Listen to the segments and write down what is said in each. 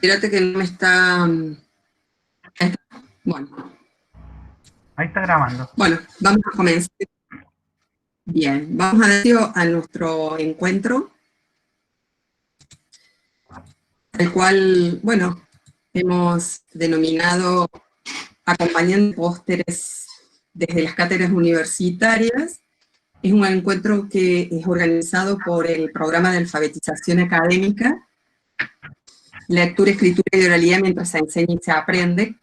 Fíjate que no me está... Bueno, Ahí está grabando. bueno, vamos a comenzar. Bien, vamos a decir a nuestro encuentro, el cual, bueno, hemos denominado Acompañando Pósteres desde las Cátedras Universitarias. Es un encuentro que es organizado por el Programa de Alfabetización Académica, Lectura, Escritura y Oralidad mientras se enseña y se aprende,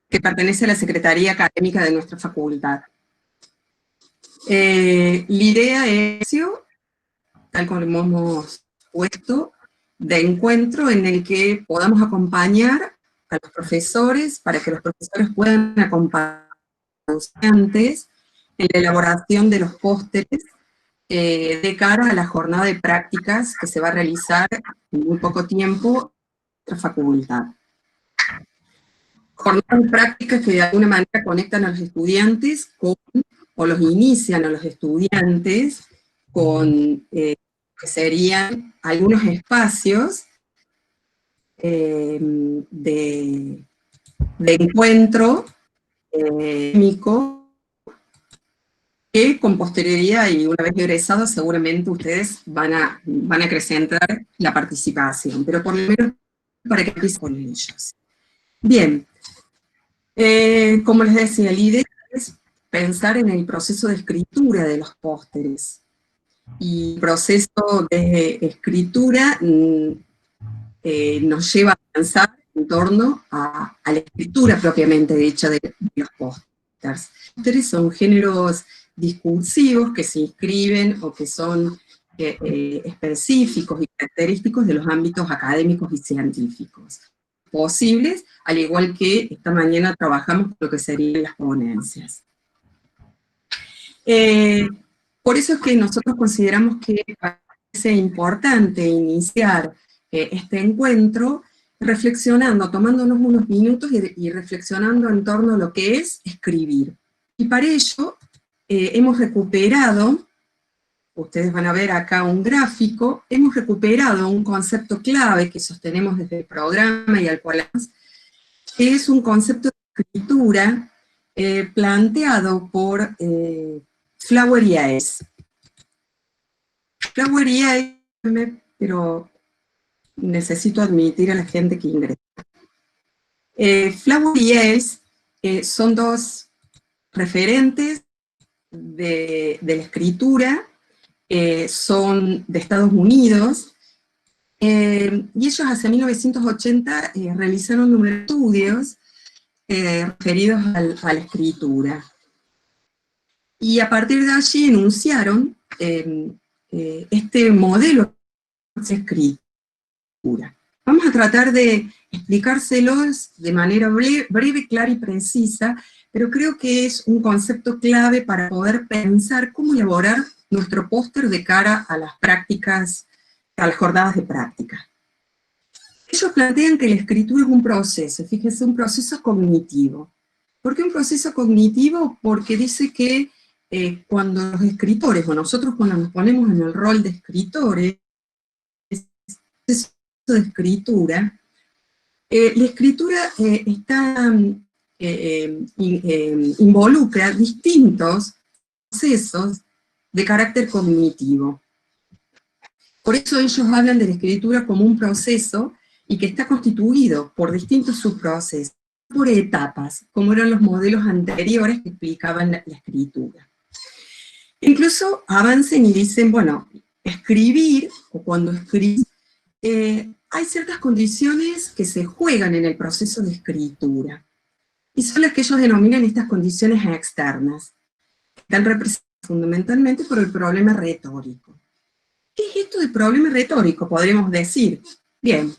que pertenece a la Secretaría Académica de nuestra facultad. La idea es, tal como hemos puesto, de encuentro en el que podamos acompañar a los profesores para que los profesores puedan acompañar a los estudiantes en la elaboración de los pósteres de cara a la jornada de prácticas que se va a realizar en muy poco tiempo en nuestra facultad. Jornadas de prácticas que de alguna manera conectan a los estudiantes con, o los inician a los estudiantes con que serían algunos espacios de encuentro académico que con posterioridad y una vez egresados seguramente ustedes van a acrecentar la participación, pero por lo menos para que empiecen con ellos. Bien, como les decía, la idea es pensar en el proceso de escritura de los pósteres. Y el proceso de escritura nos lleva a pensar en torno a la escritura propiamente dicha de los pósters. Los pósteres son géneros discursivos que se inscriben o que son específicos y característicos de los ámbitos académicos y científicos posibles, al igual que esta mañana trabajamos con lo que serían las ponencias. Por eso es que nosotros consideramos que parece importante iniciar este encuentro reflexionando, tomándonos unos minutos y reflexionando en torno a lo que es escribir. Y para ello hemos recuperado, ustedes van a ver acá un gráfico, hemos recuperado un concepto clave que sostenemos desde el programa y al cual que es un concepto de escritura planteado por Flower y Aes. Flower y Aes, pero necesito admitir a la gente que ingresa. Flower y Aes son dos referentes de la escritura, son de Estados Unidos, y ellos hacia 1980 realizaron un número de estudios referidos a la escritura. Y a partir de allí enunciaron este modelo de escritura. Vamos a tratar de explicárselos de manera breve, clara y precisa, pero creo que es un concepto clave para poder pensar cómo elaborar nuestro póster de cara a las prácticas, a las jornadas de práctica. Ellos plantean que la escritura es un proceso, fíjense, un proceso cognitivo. ¿Por qué un proceso cognitivo? Porque dice que cuando los escritores, o nosotros cuando nos ponemos en el rol de escritores, de escritura, la escritura involucra distintos procesos de carácter cognitivo. Por eso ellos hablan de la escritura como un proceso y que está constituido por distintos subprocesos, por etapas, como eran los modelos anteriores que explicaban la escritura. Incluso avancen y dicen, bueno, escribir, o cuando escribís, hay ciertas condiciones que se juegan en el proceso de escritura, y son las que ellos denominan estas condiciones externas, que están representadas fundamentalmente por el problema retórico. ¿Qué es esto del problema retórico? Podríamos decir. Bien,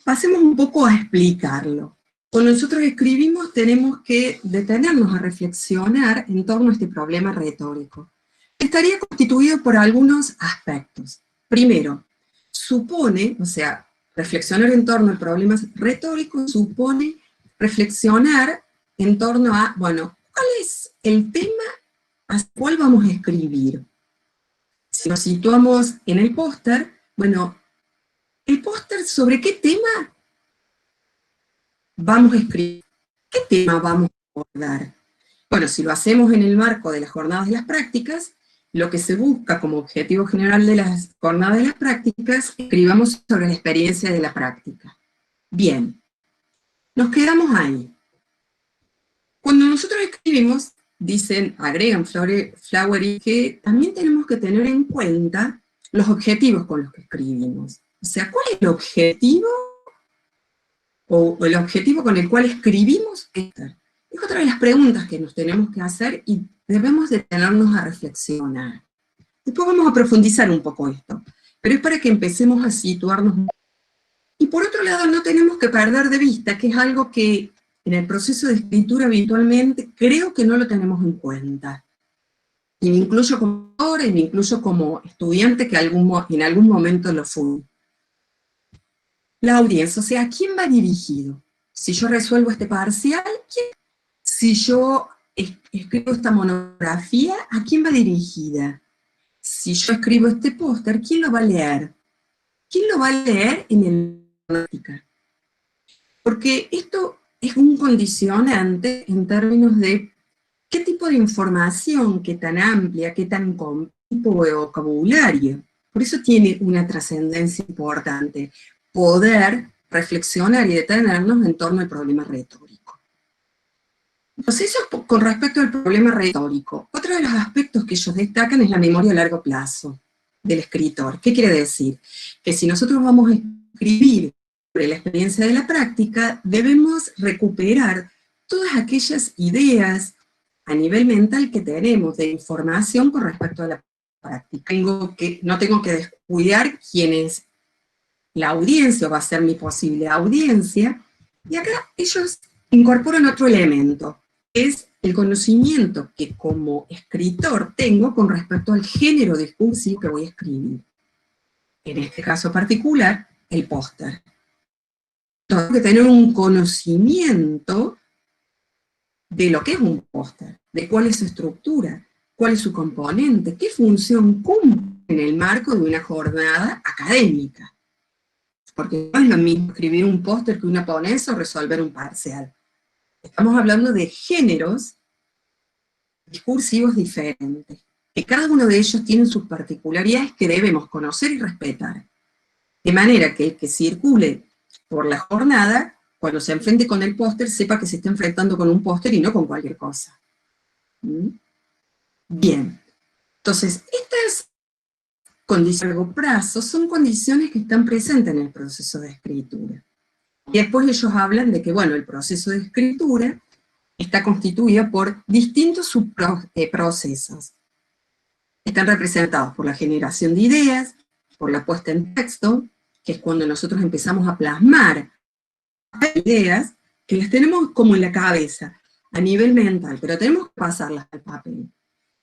pasemos un poco a explicarlo. Cuando nosotros escribimos tenemos que detenernos a reflexionar en torno a este problema retórico. Estaría constituido por algunos aspectos. Primero, supone, o sea, reflexionar en torno al problema retórico supone reflexionar en torno a, bueno, ¿cuál es el tema al cual vamos a escribir? Si nos situamos en el póster, bueno, el póster pensar sobre qué tema vamos a escribir, qué tema vamos a abordar. Bueno, si lo hacemos en el marco de las jornadas de las prácticas, lo que se busca como objetivo general de las jornadas de las prácticas, escribamos sobre la experiencia de la práctica. Bien, nos quedamos ahí. Cuando nosotros escribimos, dicen, agregan Flowery, que también tenemos que tener en cuenta los objetivos con los que escribimos. O sea, ¿cuál es el objetivo o el objetivo con el cual escribimos esto? Es otra de las preguntas que nos tenemos que hacer y debemos detenernos a reflexionar. Después vamos a profundizar un poco esto, pero es para que empecemos a situarnos. Y por otro lado, no tenemos que perder de vista, que es algo que en el proceso de escritura habitualmente creo que no lo tenemos en cuenta. Y me incluyo como autora y me incluyo como estudiante que en algún momento lo fui. La audiencia, o sea, ¿a quién va dirigido? Si yo resuelvo este parcial, ¿quién? Si yo escribo esta monografía, ¿a quién va dirigida? Si yo escribo este póster, ¿quién lo va a leer? ¿Quién lo va a leer en el práctica? Porque esto es un condicionante en términos de qué tipo de información, qué tan amplia, qué tan tipo de vocabulario. Por eso tiene una trascendencia importante, poder reflexionar y detenernos en torno al problema retórico. Entonces, eso con respecto al problema retórico. Otro de los aspectos que ellos destacan es la memoria a largo plazo del escritor. ¿Qué quiere decir? Que si nosotros vamos a escribir sobre la experiencia de la práctica, debemos recuperar todas aquellas ideas a nivel mental que tenemos de información con respecto a la práctica. No tengo que descuidar quién es la audiencia, o va a ser mi posible audiencia, y acá ellos incorporan otro elemento, que es el conocimiento que como escritor tengo con respecto al género discursivo que voy a escribir. En este caso particular, el póster. Tengo que tener un conocimiento de lo que es un póster, de cuál es su estructura, cuál es su componente, qué función cumple en el marco de una jornada académica. Porque no es lo mismo escribir un póster que una ponencia o resolver un parcial. Estamos hablando de géneros discursivos diferentes, que cada uno de ellos tiene sus particularidades que debemos conocer y respetar. De manera que el que circule por la jornada, cuando se enfrente con el póster, sepa que se está enfrentando con un póster y no con cualquier cosa. Bien. Entonces, estas condiciones a largo plazo son condiciones que están presentes en el proceso de escritura. Y después ellos hablan de que, bueno, el proceso de escritura está constituido por distintos subprocesos. Están representados por la generación de ideas, por la puesta en texto, que es cuando nosotros empezamos a plasmar ideas que las tenemos como en la cabeza, a nivel mental, pero tenemos que pasarlas al papel.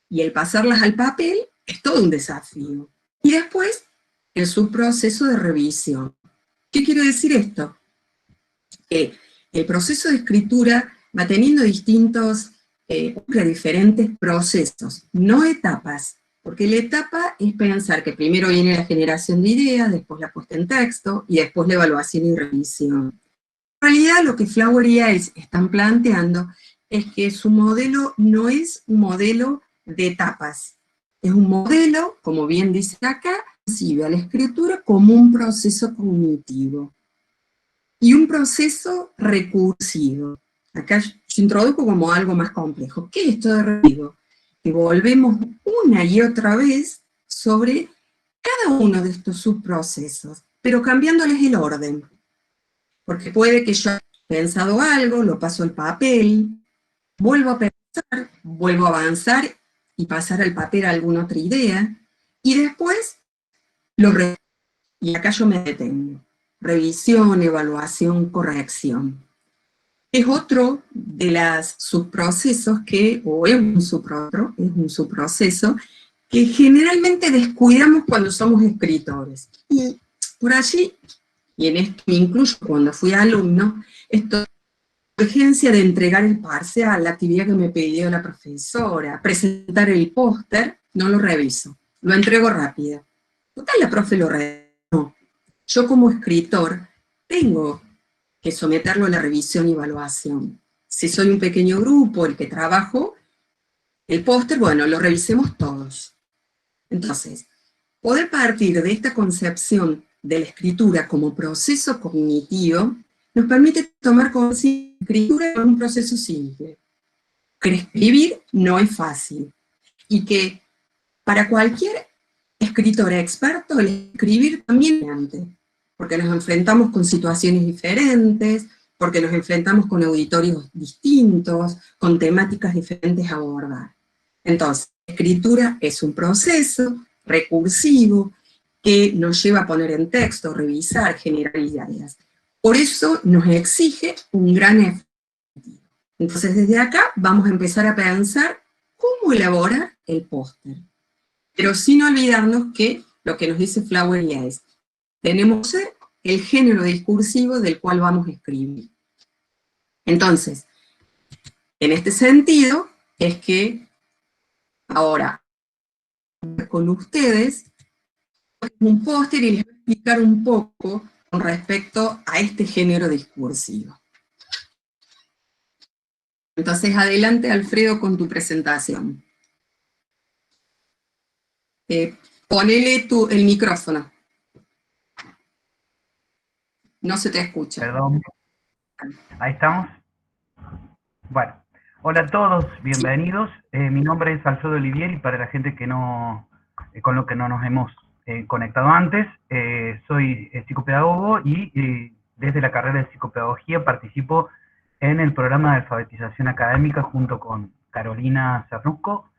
Y el pasarlas al papel es todo un desafío. Y después, el subproceso de revisión. ¿Qué quiere decir esto? Que el proceso de escritura va teniendo diferentes procesos, no etapas, porque la etapa es pensar que primero viene la generación de ideas, después la puesta en texto, y después la evaluación y revisión. En realidad, lo que Flowery y Ailes están planteando es que su modelo no es un modelo de etapas, es un modelo, como bien dice acá, que concibe a la escritura como un proceso cognitivo y un proceso recursivo. Acá yo introduzco como algo más complejo. ¿Qué es esto de recursivo? Que volvemos una y otra vez sobre cada uno de estos subprocesos, pero cambiándoles el orden. Porque puede que yo haya pensado algo, lo paso al papel, vuelvo a pensar, vuelvo a avanzar y pasar al papel a alguna otra idea, y después y acá yo me detengo. Revisión, evaluación, corrección. Es otro de los subprocesos es un subproceso que generalmente descuidamos cuando somos escritores. Y por allí, y en esto me incluyo cuando fui alumno, la urgencia de entregar el parcial, la actividad que me pidió la profesora, presentar el póster, no lo reviso, lo entrego rápido. Total, la profe lo revisó. yo como escritor tengo que someterlo a la revisión y evaluación. Si soy un pequeño grupo, el que trabajo, el póster, bueno, lo revisemos todos. Entonces, poder partir de esta concepción de la escritura como proceso cognitivo nos permite tomar conciencia de la escritura como un proceso simple. Que escribir no es fácil y que para cualquier escritor experto el escribir también es antes, porque nos enfrentamos con situaciones diferentes, porque nos enfrentamos con auditorios distintos, con temáticas diferentes a abordar. Entonces, la escritura es un proceso recursivo que nos lleva a poner en texto, revisar, generar ideas. Por eso nos exige un gran esfuerzo. Entonces, desde acá vamos a empezar a pensar cómo elaborar el póster. Pero sin olvidarnos que lo que nos dice Flowery es, tenemos el género discursivo del cual vamos a escribir. Entonces, en este sentido, es que ahora, con ustedes, un póster y les voy a explicar un poco con respecto a este género discursivo. Entonces, adelante, Alfredo, con tu presentación. Ponele el micrófono. No se te escucha. Perdón. Ahí estamos. Bueno, hola a todos, bienvenidos. Mi nombre es Alfredo Olivier y para la gente que no, con lo que no nos hemos conectado antes, soy psicopedagogo y desde la carrera de psicopedagogía participo en el programa de alfabetización académica junto con Carolina Cernusco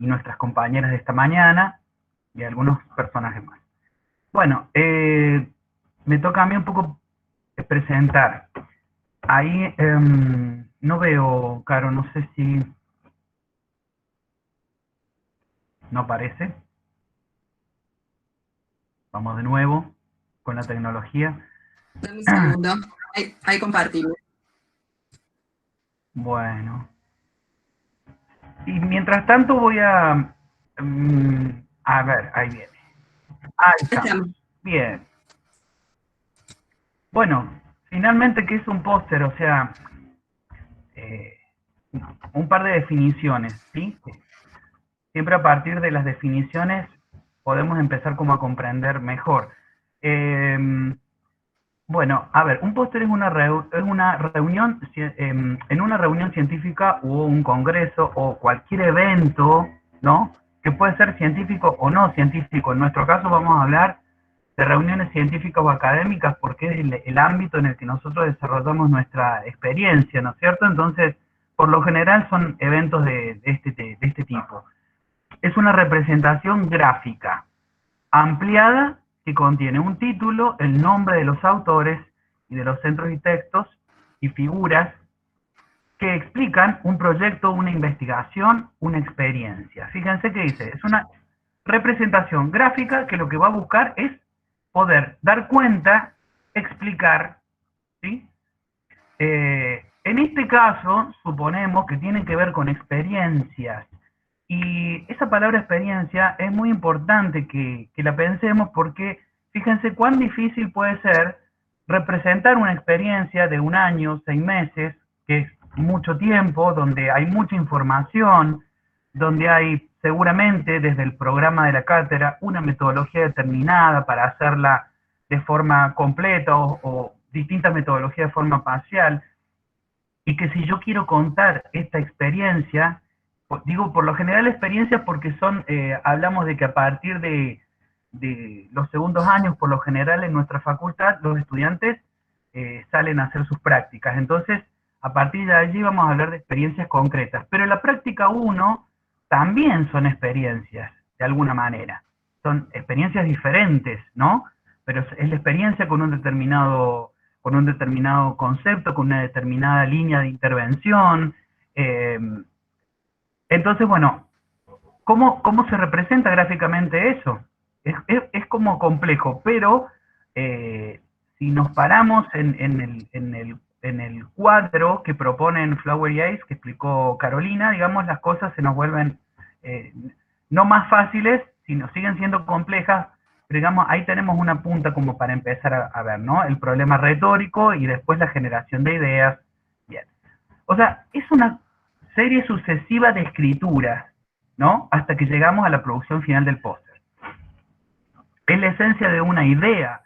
y nuestras compañeras de esta mañana y algunos personajes más. Bueno, me toca a mí un poco presentar. Ahí no veo, Caro, no sé si no aparece. Vamos de nuevo con la tecnología. Dame un segundo, ahí compartimos. Bueno. Y mientras tanto voy a ver, ahí viene. Ahí estamos. Bien. Bueno, finalmente, ¿qué es un póster? O sea, un par de definiciones, ¿sí? Siempre a partir de las definiciones podemos empezar como a comprender mejor. Bueno, a ver, un póster es una reunión, en una reunión científica o un congreso o cualquier evento, ¿no? Que puede ser científico o no científico. En nuestro caso vamos a hablar de reuniones científicas o académicas porque es el ámbito en el que nosotros desarrollamos nuestra experiencia, ¿no es cierto? Entonces, por lo general son eventos de este tipo. Es una representación gráfica ampliada que contiene un título, el nombre de los autores y de los centros y textos y figuras que explican un proyecto, una investigación, una experiencia. Fíjense que dice, es una representación gráfica que lo que va a buscar es poder dar cuenta, explicar, ¿sí? En este caso, suponemos que tiene que ver con experiencias. Y esa palabra experiencia es muy importante que la pensemos porque fíjense cuán difícil puede ser representar una experiencia de un año, 6 meses, que es mucho tiempo, donde hay mucha información, donde hay seguramente desde el programa de la cátedra una metodología determinada para hacerla de forma completa o distintas metodologías de forma parcial, y que si yo quiero contar esta experiencia, digo por lo general experiencias porque son, hablamos de que a partir de los segundos años, por lo general en nuestra facultad, los estudiantes salen a hacer sus prácticas. Entonces, a partir de allí vamos a hablar de experiencias concretas. Pero en la práctica 1 también son experiencias, de alguna manera. Son experiencias diferentes, ¿no? Pero es la experiencia con un determinado concepto, con una determinada línea de intervención. Entonces, bueno, ¿cómo se representa gráficamente eso? Es como complejo, pero si nos paramos en el cuadro que proponen Flowery Ice, que explicó Carolina, digamos, las cosas se nos vuelven no más fáciles, sino siguen siendo complejas, Pero digamos, ahí tenemos una punta como para empezar a ver, ¿no? El problema retórico y después la generación de ideas. Bien. O sea, es una serie sucesiva de escrituras, ¿no? Hasta que llegamos a la producción final del póster. Es la esencia de una idea,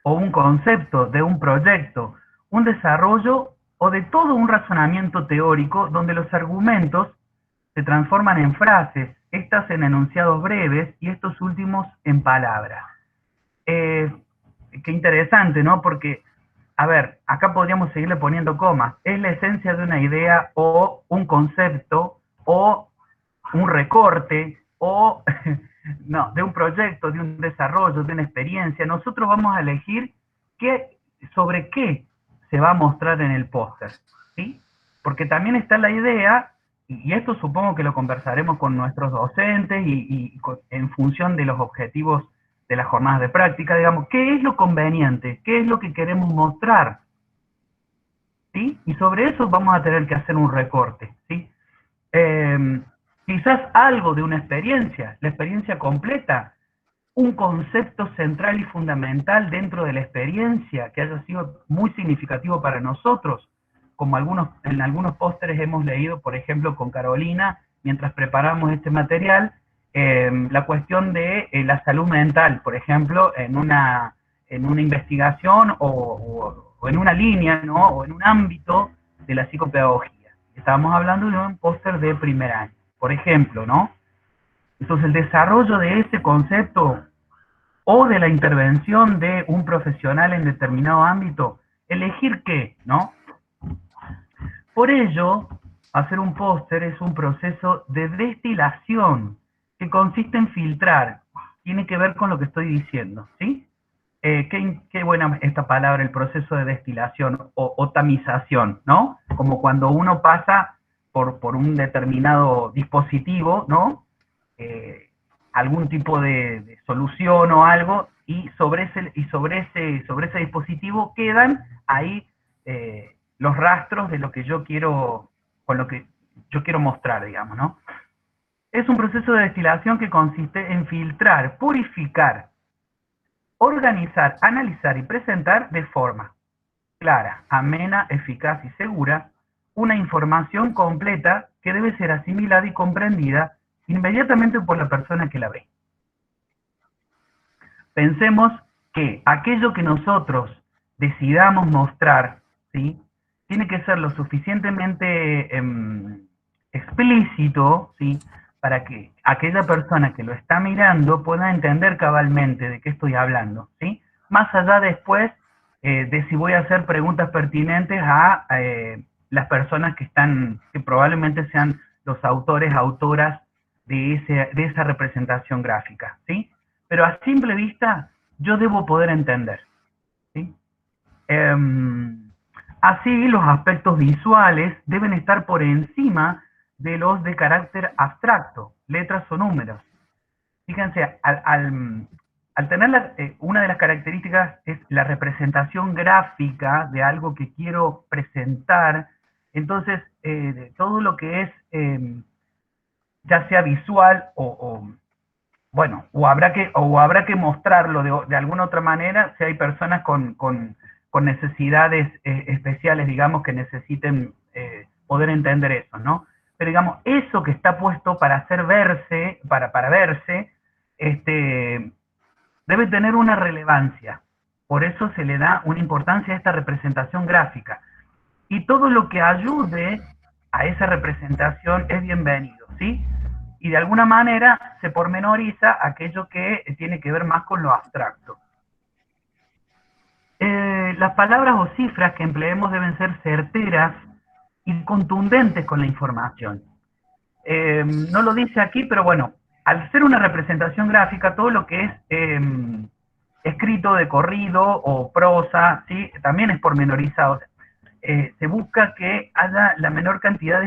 o un concepto, de un proyecto, un desarrollo o de todo un razonamiento teórico donde los argumentos se transforman en frases, estas en enunciados breves y estos últimos en palabras. Qué interesante, ¿no? Porque, a ver, acá podríamos seguirle poniendo comas. Es la esencia de una idea o un concepto o un recorte o no, de un proyecto, de un desarrollo, de una experiencia. Nosotros vamos a elegir sobre qué se va a mostrar en el póster, ¿sí? Porque también está la idea, y esto supongo que lo conversaremos con nuestros docentes en función de los objetivos de las jornadas de práctica, digamos, ¿qué es lo conveniente? ¿Qué es lo que queremos mostrar? ¿Sí? Y sobre eso vamos a tener que hacer un recorte, ¿sí? Quizás algo de una experiencia, la experiencia completa, un concepto central y fundamental dentro de la experiencia que haya sido muy significativo para nosotros, como en algunos pósteres hemos leído, por ejemplo, con Carolina, mientras preparamos este material, la cuestión de la salud mental, por ejemplo, en una investigación o en una línea, ¿no? O en un ámbito de la psicopedagogía. Estábamos hablando de un póster de primer año, por ejemplo, ¿no? Entonces, el desarrollo de ese concepto o de la intervención de un profesional en determinado ámbito, elegir qué, ¿no? Por ello, hacer un póster es un proceso de destilación que consiste en filtrar. Tiene que ver con lo que estoy diciendo, ¿sí? Qué buena esta palabra, el proceso de destilación o tamización, ¿no? Como cuando uno pasa por un determinado dispositivo, ¿no? Algún tipo de solución o algo, y sobre ese dispositivo quedan ahí los rastros de lo que yo quiero, con lo que yo quiero mostrar, digamos, ¿no? Es un proceso de destilación que consiste en filtrar, purificar, organizar, analizar y presentar de forma clara, amena, eficaz y segura una información completa que debe ser asimilada y comprendida inmediatamente por la persona que la ve. Pensemos que aquello que nosotros decidamos mostrar, ¿sí? Tiene que ser lo suficientemente explícito, ¿sí? Para que aquella persona que lo está mirando pueda entender cabalmente de qué estoy hablando, ¿sí? Más allá después de si voy a hacer preguntas pertinentes a las personas que probablemente sean los autores, autoras de esa representación gráfica, ¿sí? Pero a simple vista yo debo poder entender, ¿sí? Así, los aspectos visuales deben estar por encima de los de carácter abstracto, letras o números. Fíjense, al tener una de las características es la representación gráfica de algo que quiero presentar, entonces todo lo que es, ya sea visual bueno, o habrá que mostrarlo de alguna otra manera si hay personas con necesidades especiales, digamos, que necesiten poder entender eso, ¿no? Pero digamos, eso que está puesto para hacer verse, para verse, debe tener una relevancia. Por eso se le da una importancia a esta representación gráfica. Y todo lo que ayude a esa representación es bienvenido, ¿sí? Y de alguna manera se pormenoriza aquello que tiene que ver más con lo abstracto. Las palabras o cifras que empleemos deben ser certeras y contundentes con la información. No lo dice aquí, pero bueno, al ser una representación gráfica, todo lo que es escrito de corrido o prosa, ¿sí? También es pormenorizado. Se busca que haya la menor cantidad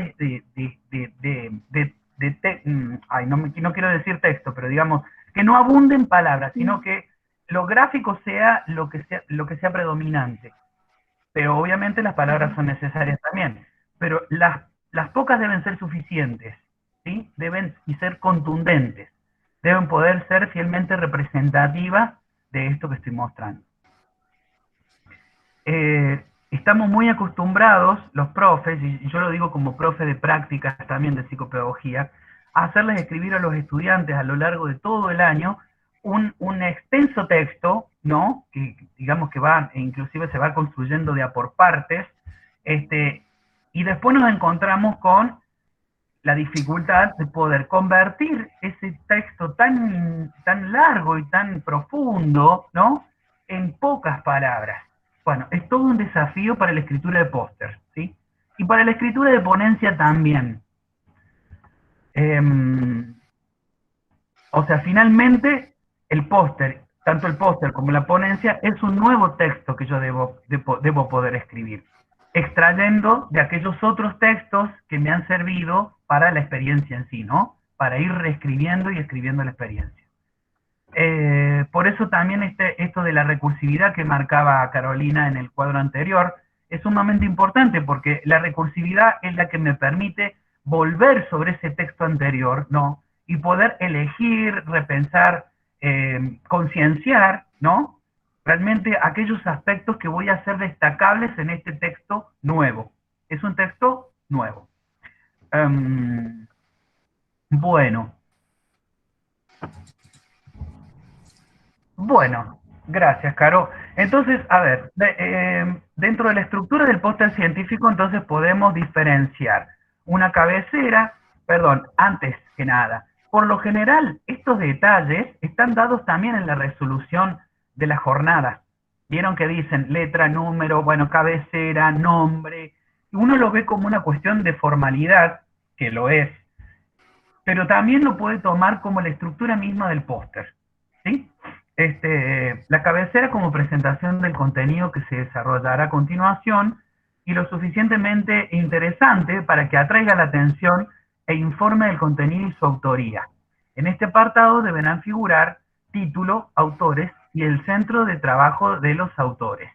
no quiero decir texto, pero digamos, que no abunden palabras, sino que lo gráfico sea lo que sea predominante. Pero obviamente las palabras son necesarias también. Pero las pocas deben ser suficientes, ¿sí? Deben ser contundentes. deben poder ser fielmente representativas de esto que estoy mostrando. Estamos muy acostumbrados, los profes, y yo lo digo como profe de prácticas también de psicopedagogía, a hacerles escribir a los estudiantes a lo largo de todo el año un extenso texto, ¿no? Que digamos que va, e inclusive se va construyendo de a por partes, y después nos encontramos con la dificultad de poder convertir ese texto tan largo y tan profundo, ¿no?, en pocas palabras. Bueno, es todo un desafío para la escritura de póster, ¿sí? Y para la escritura de ponencia también. O sea, finalmente, el póster, tanto el póster como la ponencia, es un nuevo texto que yo debo poder escribir, extrayendo de aquellos otros textos que me han servido para la experiencia en sí, ¿no? Para ir reescribiendo y escribiendo la experiencia. Por eso también esto de la recursividad que marcaba Carolina en el cuadro anterior es sumamente importante, porque la recursividad es la que me permite volver sobre ese texto anterior, ¿no?, y poder elegir, repensar, concienciar, ¿no?, realmente aquellos aspectos que voy a hacer destacables en este texto nuevo. Es un texto nuevo. Bueno. Bueno, gracias, Caro. Entonces, a ver, dentro de la estructura del póster científico, entonces podemos diferenciar una cabecera, perdón, antes que nada. Por lo general, estos detalles están dados también en la resolución de la jornada. Vieron que dicen letra, número, bueno, cabecera, nombre. Uno lo ve como una cuestión de formalidad, que lo es, pero también lo puede tomar como la estructura misma del póster, ¿sí? La cabecera como presentación del contenido que se desarrollará a continuación y lo suficientemente interesante para que atraiga la atención e informe del contenido y su autoría. En este apartado deberán figurar título, autores y el centro de trabajo de los autores.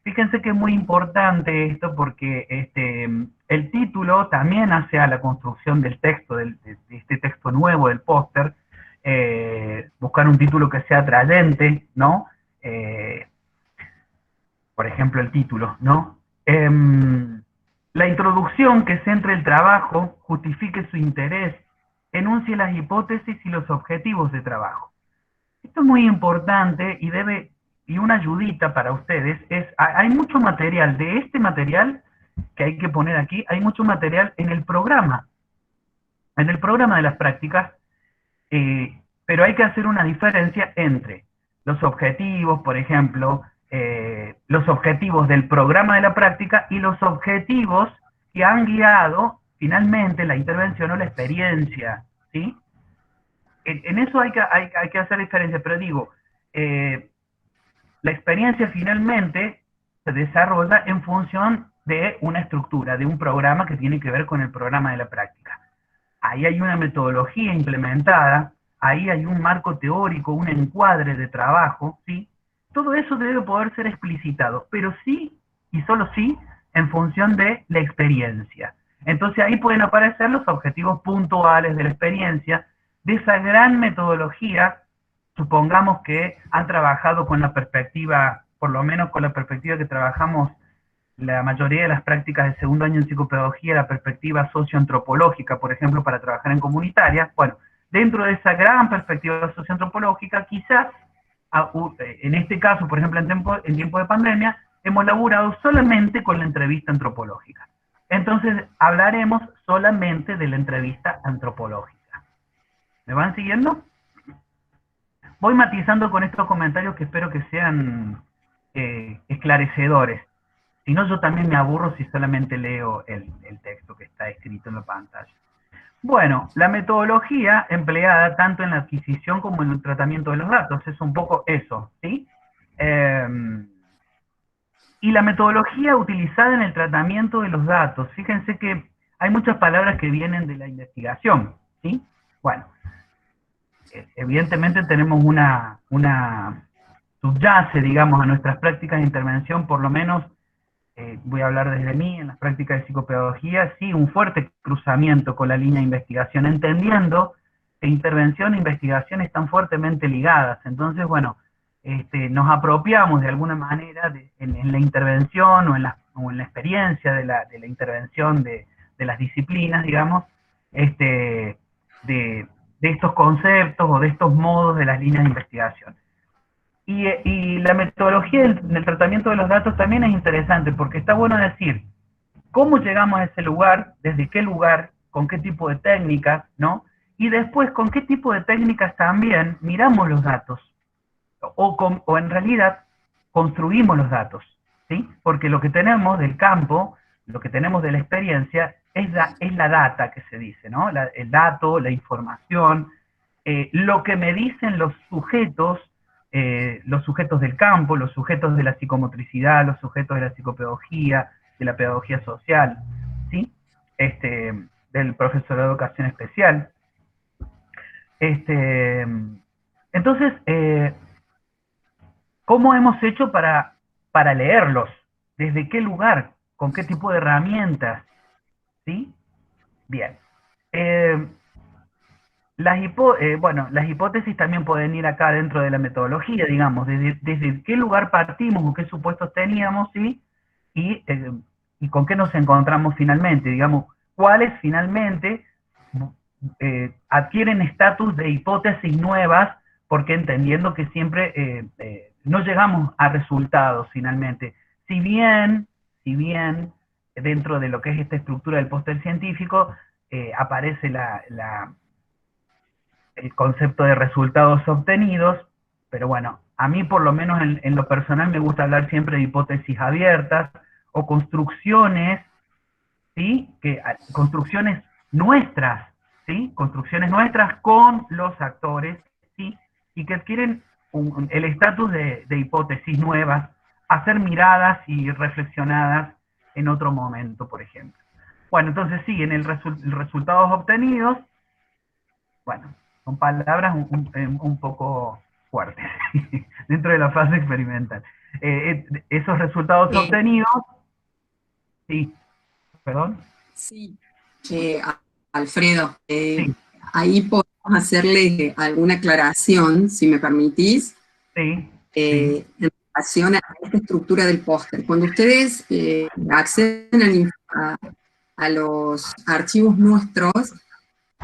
Fíjense que es muy importante esto porque el título también hace a la construcción del texto, de este texto nuevo del póster, buscar un título que sea atrayente, ¿no? Por ejemplo, el título, ¿no? La introducción que centre el trabajo, justifique su interés, enuncie las hipótesis y los objetivos de trabajo. Esto es muy importante y una ayudita para ustedes hay mucho material, de este material que hay que poner aquí, hay mucho material en el programa de las prácticas, pero hay que hacer una diferencia entre los objetivos, por ejemplo, los objetivos del programa de la práctica y los objetivos que han guiado finalmente la intervención o la experiencia, ¿sí? En eso hay que hacer diferencia, pero digo, la experiencia finalmente se desarrolla en función de una estructura, de un programa que tiene que ver con el programa de la práctica. Ahí hay una metodología implementada, ahí hay un marco teórico, un encuadre de trabajo, ¿sí? Todo eso debe poder ser explicitado, pero sí, y solo sí, en función de la experiencia. Entonces ahí pueden aparecer los objetivos puntuales de la experiencia, de esa gran metodología. Supongamos que han trabajado con la perspectiva, por lo menos con la perspectiva que trabajamos la mayoría de las prácticas de segundo año en psicopedagogía, la perspectiva socioantropológica, por ejemplo, para trabajar en comunitarias. Bueno, dentro de esa gran perspectiva socioantropológica, quizás, en este caso, por ejemplo, en tiempo de pandemia, hemos laburado solamente con la entrevista antropológica. Entonces, hablaremos solamente de la entrevista antropológica. ¿Me van siguiendo? Voy matizando con estos comentarios que espero que sean esclarecedores. Si no, yo también me aburro si solamente leo el texto que está escrito en la pantalla. Bueno, la metodología empleada tanto en la adquisición como en el tratamiento de los datos es un poco eso, ¿sí? Y la metodología utilizada en el tratamiento de los datos. Fíjense que hay muchas palabras que vienen de la investigación, ¿sí? Bueno, evidentemente tenemos una subyace, digamos, a nuestras prácticas de intervención, por lo menos, voy a hablar desde mí, en las prácticas de psicopedagogía, sí, un fuerte cruzamiento con la línea de investigación, entendiendo intervención e investigación están fuertemente ligadas. Entonces, bueno, nos apropiamos de alguna manera en la intervención o en la experiencia de la intervención de las disciplinas, digamos, de estos conceptos o de estos modos de las líneas de investigación. Y la metodología del tratamiento de los datos también es interesante, porque está bueno decir cómo llegamos a ese lugar, desde qué lugar, con qué tipo de técnicas, ¿no? Y después con qué tipo de técnicas también miramos los datos, o en realidad construimos los datos, ¿sí? Porque lo que tenemos del campo, lo que tenemos de la experiencia, es la data que se dice, ¿no? El dato, la información, lo que me dicen los sujetos del campo, los sujetos de la psicomotricidad, los sujetos de la psicopedagogía, de la pedagogía social, ¿sí? Del profesorado de educación especial. Entonces, ¿cómo hemos hecho para leerlos? ¿Desde qué lugar? ¿Con qué tipo de herramientas? ¿Sí? Bien. Las hipótesis también pueden ir acá dentro de la metodología, digamos, desde qué lugar partimos o qué supuestos teníamos, ¿sí? Y con qué nos encontramos finalmente, digamos, cuáles finalmente adquieren estatus de hipótesis nuevas, porque entendiendo que siempre no llegamos a resultados finalmente. Si bien dentro de lo que es esta estructura del póster científico, aparece el concepto de resultados obtenidos, pero bueno, a mí por lo menos en lo personal me gusta hablar siempre de hipótesis abiertas o construcciones, ¿sí? Construcciones nuestras, ¿sí? Construcciones nuestras con los actores, ¿sí? Y que adquieren el estatus de hipótesis nuevas a ser miradas y reflexionadas en otro momento, por ejemplo. Bueno, entonces sí, en el resultados obtenidos, bueno, son palabras un poco fuertes dentro de la fase experimental. Esos resultados obtenidos, sí, perdón. Sí, Alfredo, Sí, ahí podemos hacerle alguna aclaración, si me permitís, sí, sí. en relación a esta estructura del póster. Cuando ustedes acceden a los archivos nuestros,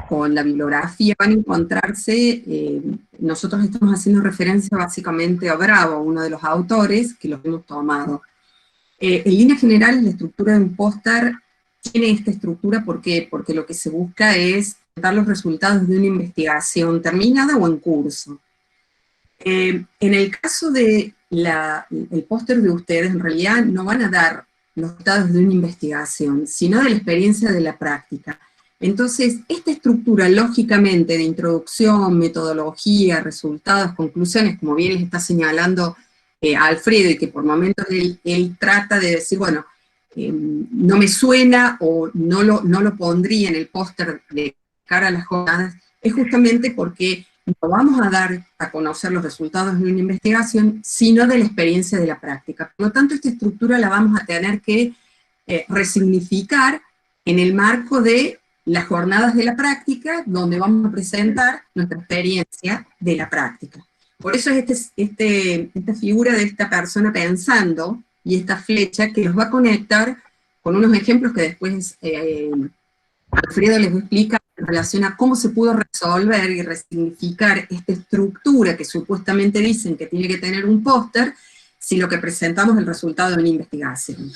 con la bibliografía van a encontrarse, nosotros estamos haciendo referencia básicamente a Bravo, uno de los autores que los hemos tomado. En línea general, la estructura de un póster tiene esta estructura, ¿por qué? Porque lo que se busca es dar los resultados de una investigación terminada o en curso. En el caso de el póster de ustedes, en realidad no van a dar los resultados de una investigación, sino de la experiencia de la práctica. Entonces, esta estructura, lógicamente, de introducción, metodología, resultados, conclusiones, como bien les está señalando Alfredo, y que por momentos él trata de decir, bueno, no me suena o no lo pondría en el póster de cara a las jornadas, es justamente porque no vamos a dar a conocer los resultados de una investigación, sino de la experiencia de la práctica. Por lo tanto, esta estructura la vamos a tener que resignificar en el marco de las jornadas de la práctica, donde vamos a presentar nuestra experiencia de la práctica. Por eso es esta figura de esta persona pensando, y esta flecha que los va a conectar con unos ejemplos que después Alfredo les explica en relación a cómo se pudo resolver y resignificar esta estructura que supuestamente dicen que tiene que tener un póster, si lo que presentamos es el resultado de una investigación.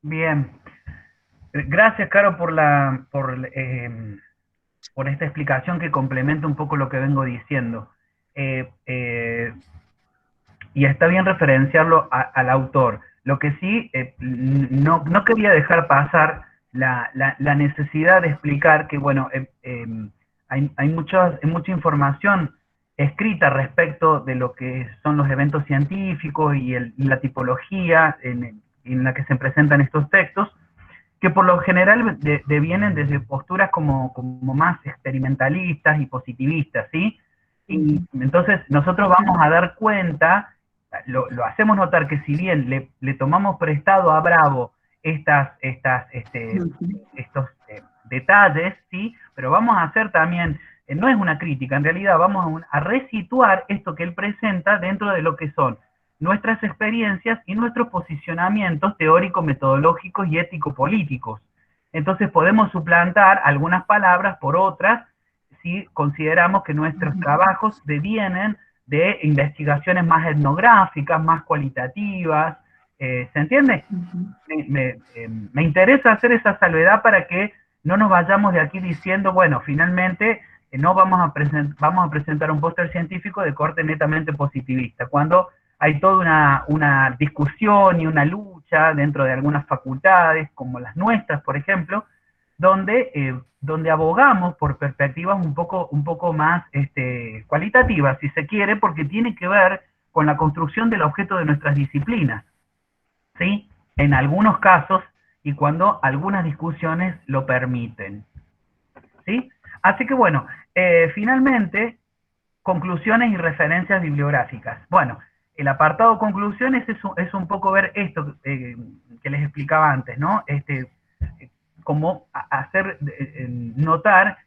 Bien. Gracias, Caro, por esta explicación que complementa un poco lo que vengo diciendo. Y está bien referenciarlo al autor. Lo que sí, no quería dejar pasar la necesidad de explicar que, bueno, hay mucha información escrita respecto de lo que son los eventos científicos y la tipología en la que se presentan estos textos, que por lo general devienen desde posturas como más experimentalistas y positivistas, ¿sí? Y entonces nosotros vamos a dar cuenta, lo hacemos notar que si bien le tomamos prestado a Bravo estos detalles, ¿sí? Pero vamos a hacer también no es una crítica, en realidad vamos a resituar esto que él presenta dentro de lo que son nuestras experiencias y nuestros posicionamientos teórico-metodológicos y ético-políticos. Entonces podemos suplantar algunas palabras por otras si consideramos que nuestros trabajos devienen de investigaciones más etnográficas, más cualitativas, ¿se entiende? Me interesa hacer esa salvedad para que no nos vayamos de aquí diciendo, bueno, finalmente no vamos a presentar un póster científico de corte netamente positivista, cuando hay toda una discusión y una lucha dentro de algunas facultades, como las nuestras, por ejemplo, donde abogamos por perspectivas un poco más cualitativas, si se quiere, porque tiene que ver con la construcción del objeto de nuestras disciplinas, ¿sí? En algunos casos y cuando algunas discusiones lo permiten, ¿sí? Así que bueno, finalmente, conclusiones y referencias bibliográficas. Bueno, el apartado conclusiones es un poco ver esto que les explicaba antes, ¿no? Como hacer notar,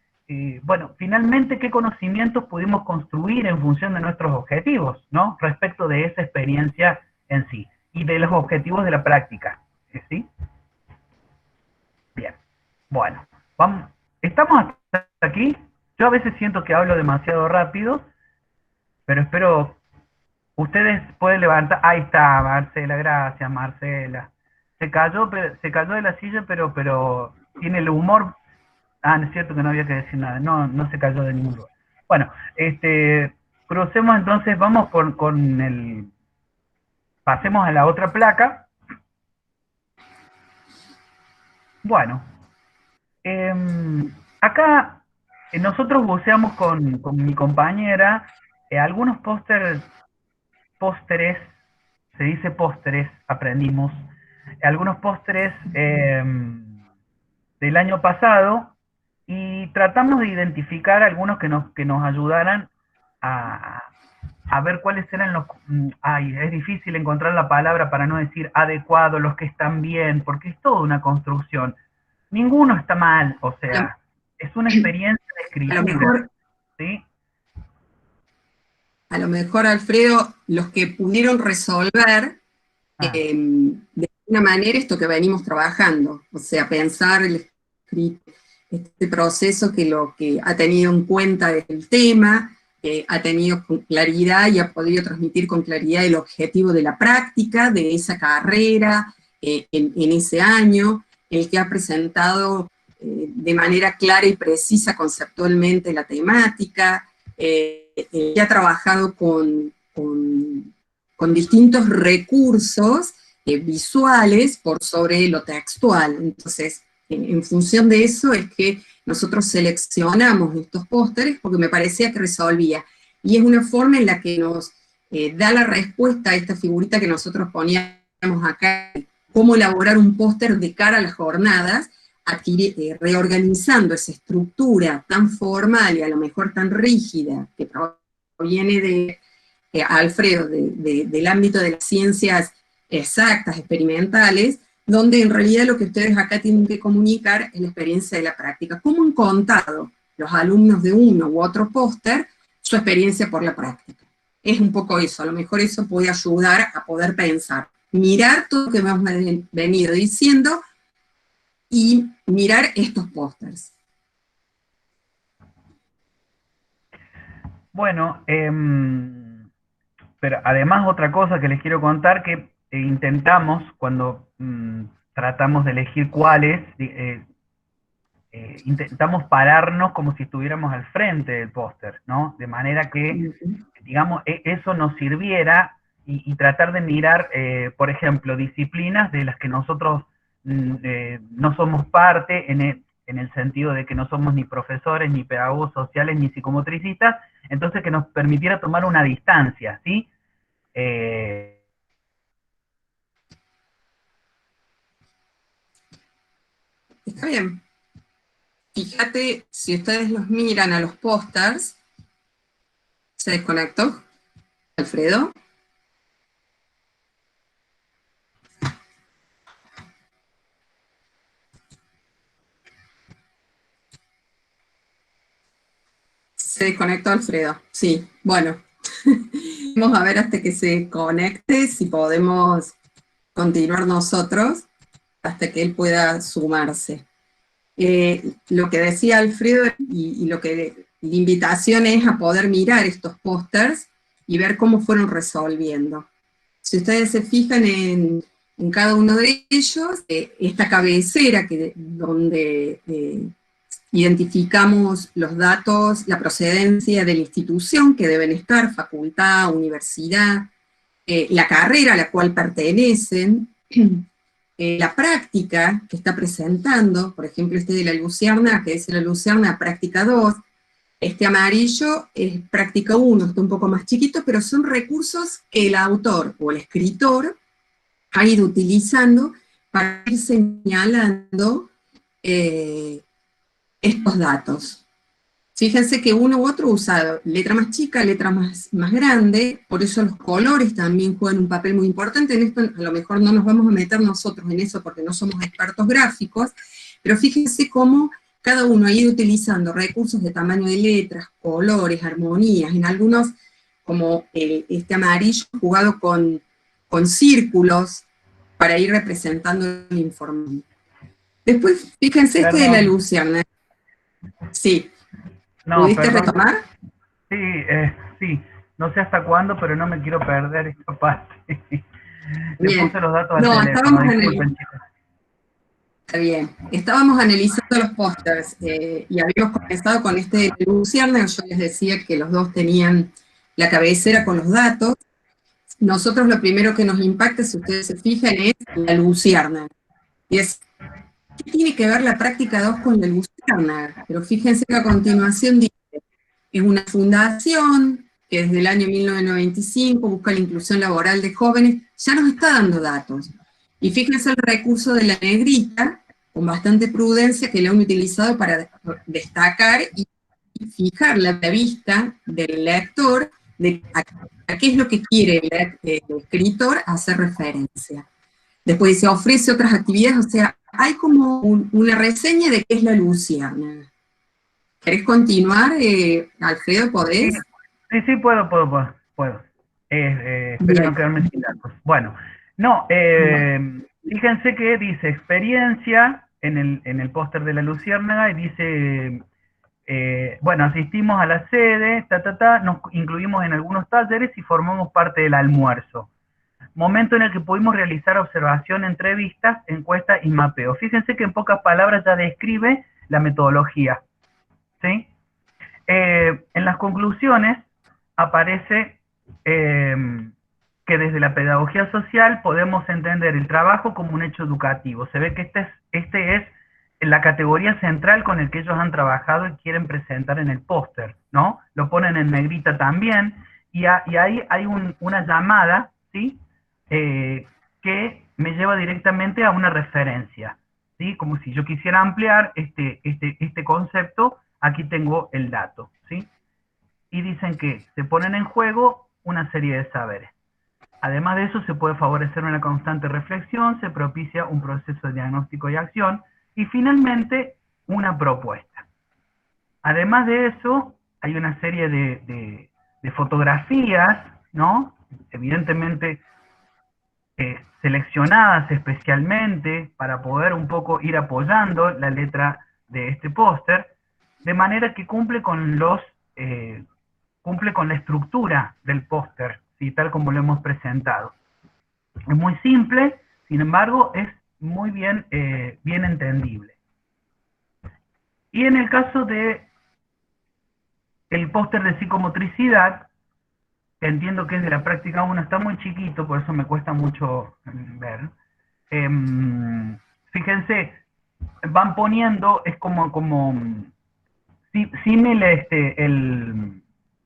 bueno, finalmente qué conocimientos pudimos construir en función de nuestros objetivos, ¿no? Respecto de esa experiencia en sí y de los objetivos de la práctica, ¿sí? Bien, bueno, vamos, estamos hasta aquí. Yo a veces siento que hablo demasiado rápido, pero espero, ustedes pueden levantar, ahí está Marcela, gracias Marcela. Se cayó de la silla, pero tiene el humor. Ah, no es cierto que no había que decir nada, no, no se cayó de ningún lugar. Bueno, crucemos entonces, vamos con el, pasemos a la otra placa. Bueno, acá nosotros buceamos con mi compañera algunos pósteres, se dice pósteres, aprendimos, algunos pósteres del año pasado y tratamos de identificar algunos que nos ayudaran a, a ver cuáles eran los... Ay, es difícil encontrar la palabra para no decir adecuado, los que están bien, porque es toda una construcción. Ninguno está mal, o sea, es una experiencia de A lo escritura, mejor, ¿sí? a lo mejor, Alfredo, los que pudieron resolver Ah, de alguna manera esto que venimos trabajando, o sea, pensar el escrito, este proceso que lo que ha tenido en cuenta el tema, ha tenido con claridad y ha podido transmitir con claridad el objetivo de la práctica, de esa carrera, en ese año, el que ha presentado de manera clara y precisa conceptualmente la temática, que ha trabajado con distintos recursos visuales por sobre lo textual. Entonces, en función de eso es que nosotros seleccionamos estos pósteres porque me parecía que resolvía. Y es una forma en la que nos da la respuesta a esta figurita que nosotros poníamos acá, cómo elaborar un póster de cara a las jornadas, reorganizando esa estructura tan formal y a lo mejor tan rígida que proviene de Alfredo, del ámbito de las ciencias exactas, experimentales, donde en realidad lo que ustedes acá tienen que comunicar es la experiencia de la práctica. ¿Cómo han contado los alumnos de uno u otro póster su experiencia por la práctica? Es un poco eso, a lo mejor eso puede ayudar a poder pensar, mirar todo lo que hemos venido diciendo y mirar estos pósters. bueno, pero además otra cosa que les quiero contar que intentamos cuando tratamos de elegir cuáles, intentamos pararnos como si estuviéramos al frente del póster, ¿no? De manera que, digamos, eso nos sirviera y tratar de mirar, por ejemplo, disciplinas de las que nosotros no somos parte en el sentido de que no somos ni profesores, ni pedagogos sociales, ni psicomotricistas, entonces que nos permitiera tomar una distancia, ¿sí? Eh, Está bien. Fíjate, si ustedes los miran a los pósters, ¿se desconectó, Alfredo? Se desconectó Alfredo, sí. Bueno, vamos a ver hasta que se conecte, si podemos continuar nosotros, hasta que él pueda sumarse. Lo que decía Alfredo y lo que la invitación es a poder mirar estos pósters y ver cómo fueron resolviendo. Si ustedes se fijan en cada uno de ellos, esta cabecera donde identificamos los datos, la procedencia de la institución que deben estar, facultad, universidad, la carrera a la cual pertenecen, la práctica que está presentando, por ejemplo, este de la Luciérnaga, que es la Luciérnaga práctica 2, este amarillo es práctica 1, está un poco más chiquito, pero son recursos que el autor o el escritor ha ido utilizando para ir señalando estos datos. Fíjense que uno u otro usa letra más chica, letra más grande, por eso los colores también juegan un papel muy importante. En esto a lo mejor no nos vamos a meter nosotros en eso porque no somos expertos gráficos, pero fíjense cómo cada uno ha ido utilizando recursos de tamaño de letras, colores, armonías, en algunos, como este amarillo jugado con círculos para ir representando la información. Después, fíjense este de la Perdón. Luciana. Sí. No, ¿Pudiste perdón. retomar? Sí, sí. No sé hasta cuándo, pero no me quiero perder esta parte. Le Bien. puse los datos al No, teléfono, disculpen, chicos. Está bien. Estábamos analizando los pósters y habíamos comenzado con este de Luciana. Yo les decía que los dos tenían la cabecera con los datos. Nosotros lo primero que nos impacta, si ustedes se fijan, es la Luciana. Y es, ¿qué tiene que ver la práctica 2 con la Luciana? Pero fíjense que a continuación dice, es una fundación que desde el año 1995 busca la inclusión laboral de jóvenes, ya nos está dando datos. Y fíjense el recurso de la negrita, con bastante prudencia, que lo han utilizado para destacar y fijar la vista del lector de a qué es lo que quiere el escritor hacer referencia. Después se ofrece otras actividades, o sea, hay como una reseña de qué es la luciérnaga. ¿Querés continuar, Alfredo? Sí, ¿Podés? sí, puedo. Espero Bien. no quedarme sin datos. Bueno, no, fíjense que dice experiencia en el póster de la Luciérnaga y dice, bueno, asistimos a la sede, nos incluimos en algunos talleres y formamos parte del almuerzo. Momento en el que pudimos realizar observación, entrevistas, encuestas y mapeo. Fíjense que en pocas palabras ya describe la metodología, ¿sí? En las conclusiones aparece que desde la pedagogía social podemos entender el trabajo como un hecho educativo. Se ve que este es la categoría central con el que ellos han trabajado y quieren presentar en el póster, ¿no? Lo ponen en negrita también, y ahí hay una llamada, ¿sí? Que me lleva directamente a una referencia, ¿sí? Como si yo quisiera ampliar este concepto, aquí tengo el dato, ¿sí? Y dicen que se ponen en juego una serie de saberes. Además de eso, se puede favorecer una constante reflexión, se propicia un proceso de diagnóstico y acción, y finalmente, una propuesta. Además de eso, hay una serie de fotografías, ¿no? Evidentemente, seleccionadas especialmente para poder un poco ir apoyando la letra de este póster, de manera que cumple con la estructura del póster, ¿sí? Tal como lo hemos presentado. Es muy simple, sin embargo, es muy bien entendible. Y en el caso de el póster de psicomotricidad, que entiendo que es de la práctica 1, está muy chiquito, por eso me cuesta mucho ver. Fíjense, van poniendo, es como símil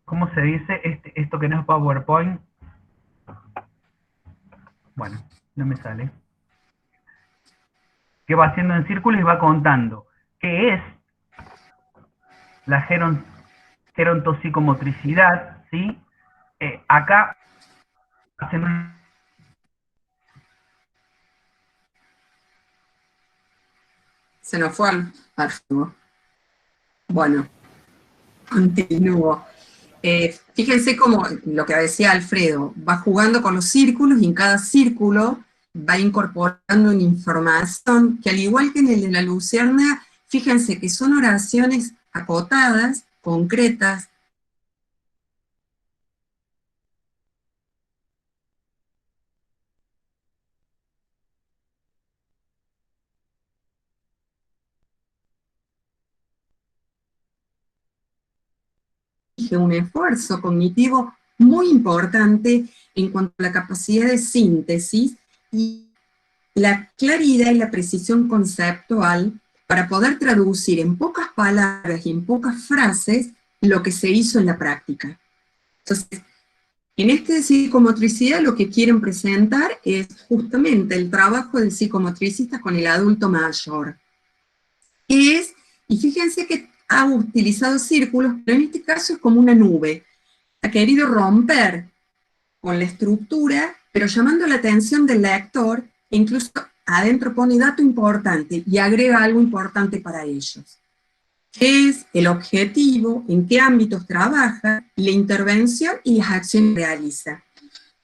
¿cómo se dice? Esto que no es PowerPoint. Bueno, no me sale. Que va haciendo en círculos y va contando qué es la gerontopsicomotricidad, ¿sí? Acá hacen un... Se nos fue al archivo. Bueno. Continúo. Fíjense como lo que decía Alfredo, va jugando con los círculos y en cada círculo va incorporando una información que, al igual que en el de la Luciérnaga, fíjense que son oraciones acotadas, concretas. Un esfuerzo cognitivo muy importante en cuanto a la capacidad de síntesis y la claridad y la precisión conceptual para poder traducir en pocas palabras y en pocas frases lo que se hizo en la práctica. Entonces, en este de psicomotricidad lo que quieren presentar es justamente el trabajo del psicomotricista con el adulto mayor. Que es, y fíjense que ha utilizado círculos, pero en este caso es como una nube. Ha querido romper con la estructura, pero llamando la atención del lector, e incluso adentro pone dato importante y agrega algo importante para ellos. ¿Qué es el objetivo? ¿En qué ámbitos trabaja? La intervención y las acciones que realiza.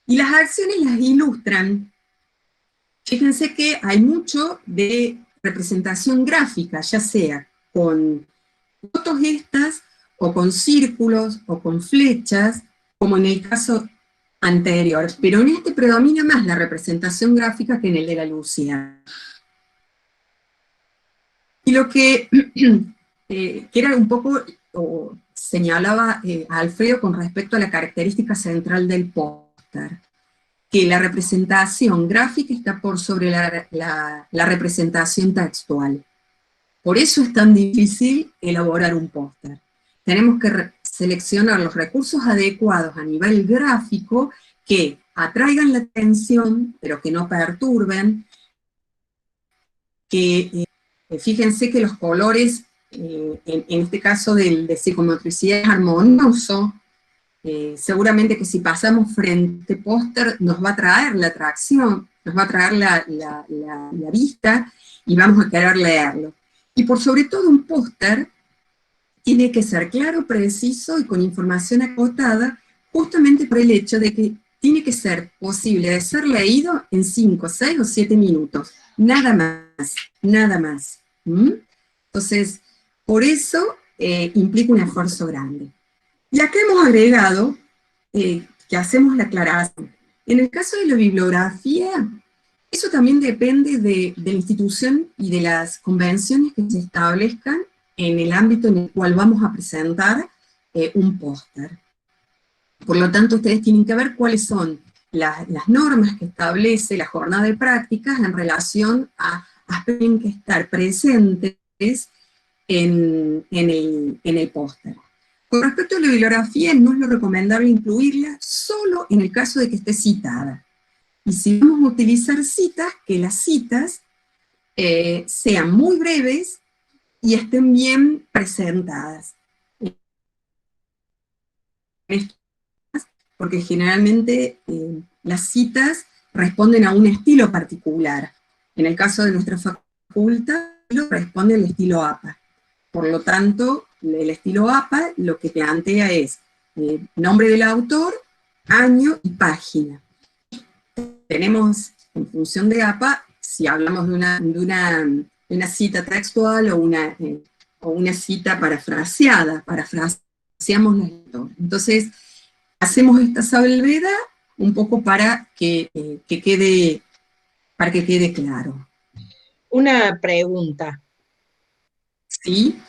Y las acciones las ilustran. Fíjense que hay mucho de representación gráfica, ya sea con fotos estas, o con círculos, o con flechas, como en el caso anterior, pero en este predomina más la representación gráfica que en el de la Luciérnaga. Y lo que era un poco, o señalaba a Alfredo con respecto a la característica central del póster, que la representación gráfica está por sobre la representación textual. Por eso es tan difícil elaborar un póster. Tenemos que seleccionar los recursos adecuados a nivel gráfico que atraigan la atención, pero que no perturben, que fíjense que los colores, en este caso de psicomotricidad, es armonioso. Seguramente que si pasamos frente a póster nos va a traer la atracción, nos va a traer la vista y vamos a querer leerlo. Y por sobre todo un póster tiene que ser claro, preciso y con información acotada, justamente por el hecho de que tiene que ser posible de ser leído en 5, 6 o 7 minutos. Nada más, nada más. Entonces, por eso implica un esfuerzo grande. Y acá hemos agregado que hacemos la aclaración. En el caso de la bibliografía, eso también depende de la institución y de las convenciones que se establezcan en el ámbito en el cual vamos a presentar un póster. Por lo tanto, ustedes tienen que ver cuáles son las normas que establece la jornada de prácticas en relación a aspectos que tienen que estar presentes en el póster. Con respecto a la bibliografía, no es lo recomendable incluirla solo en el caso de que esté citada. Y si vamos a utilizar citas, que las citas sean muy breves y estén bien presentadas. Porque generalmente las citas responden a un estilo particular. En el caso de nuestra facultad, responde al estilo APA. Por lo tanto, el estilo APA lo que plantea es nombre del autor, año y página. Tenemos, en función de APA, si hablamos de una cita textual o una cita parafraseada, parafraseamos la historia. Entonces, hacemos esta salvedad un poco para que quede claro. Una pregunta. Sí.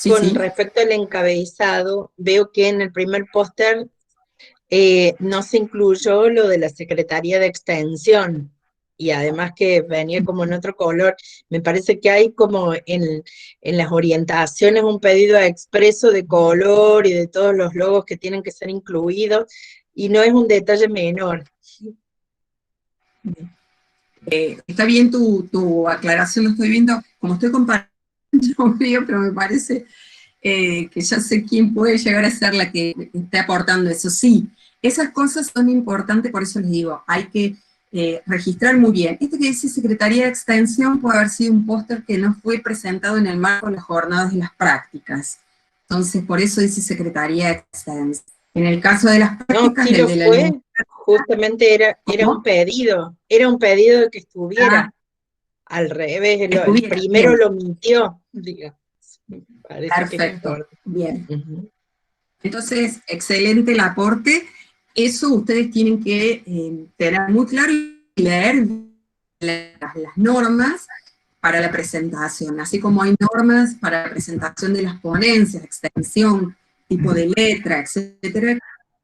Con respecto al encabezado, veo que en el primer póster no se incluyó lo de la Secretaría de Extensión, y además que venía como en otro color. Me parece que hay como en las orientaciones un pedido expreso de color y de todos los logos que tienen que ser incluidos, y no es un detalle menor. Está bien tu aclaración, lo estoy viendo, como estoy comparando, pero me parece que ya sé quién puede llegar a ser la que esté aportando eso. Sí, esas cosas son importantes, por eso les digo, hay que registrar muy bien. Este que dice Secretaría de Extensión puede haber sido un póster que no fue presentado en el marco de las jornadas de las prácticas. Entonces, por eso dice Secretaría de Extensión. En el caso de las No, prácticas, sí el lo de la fue, justamente era ¿cómo? un pedido de que estuviera. Ah, Al revés, el estuviera primero bien, lo mintió, digamos. Me parece que es perfecto, importante. bien. Ujú. Entonces, excelente el aporte. Eso ustedes tienen que tener muy claro y leer las normas para la presentación, así como hay normas para la presentación de las ponencias, extensión, tipo de letra, etcétera.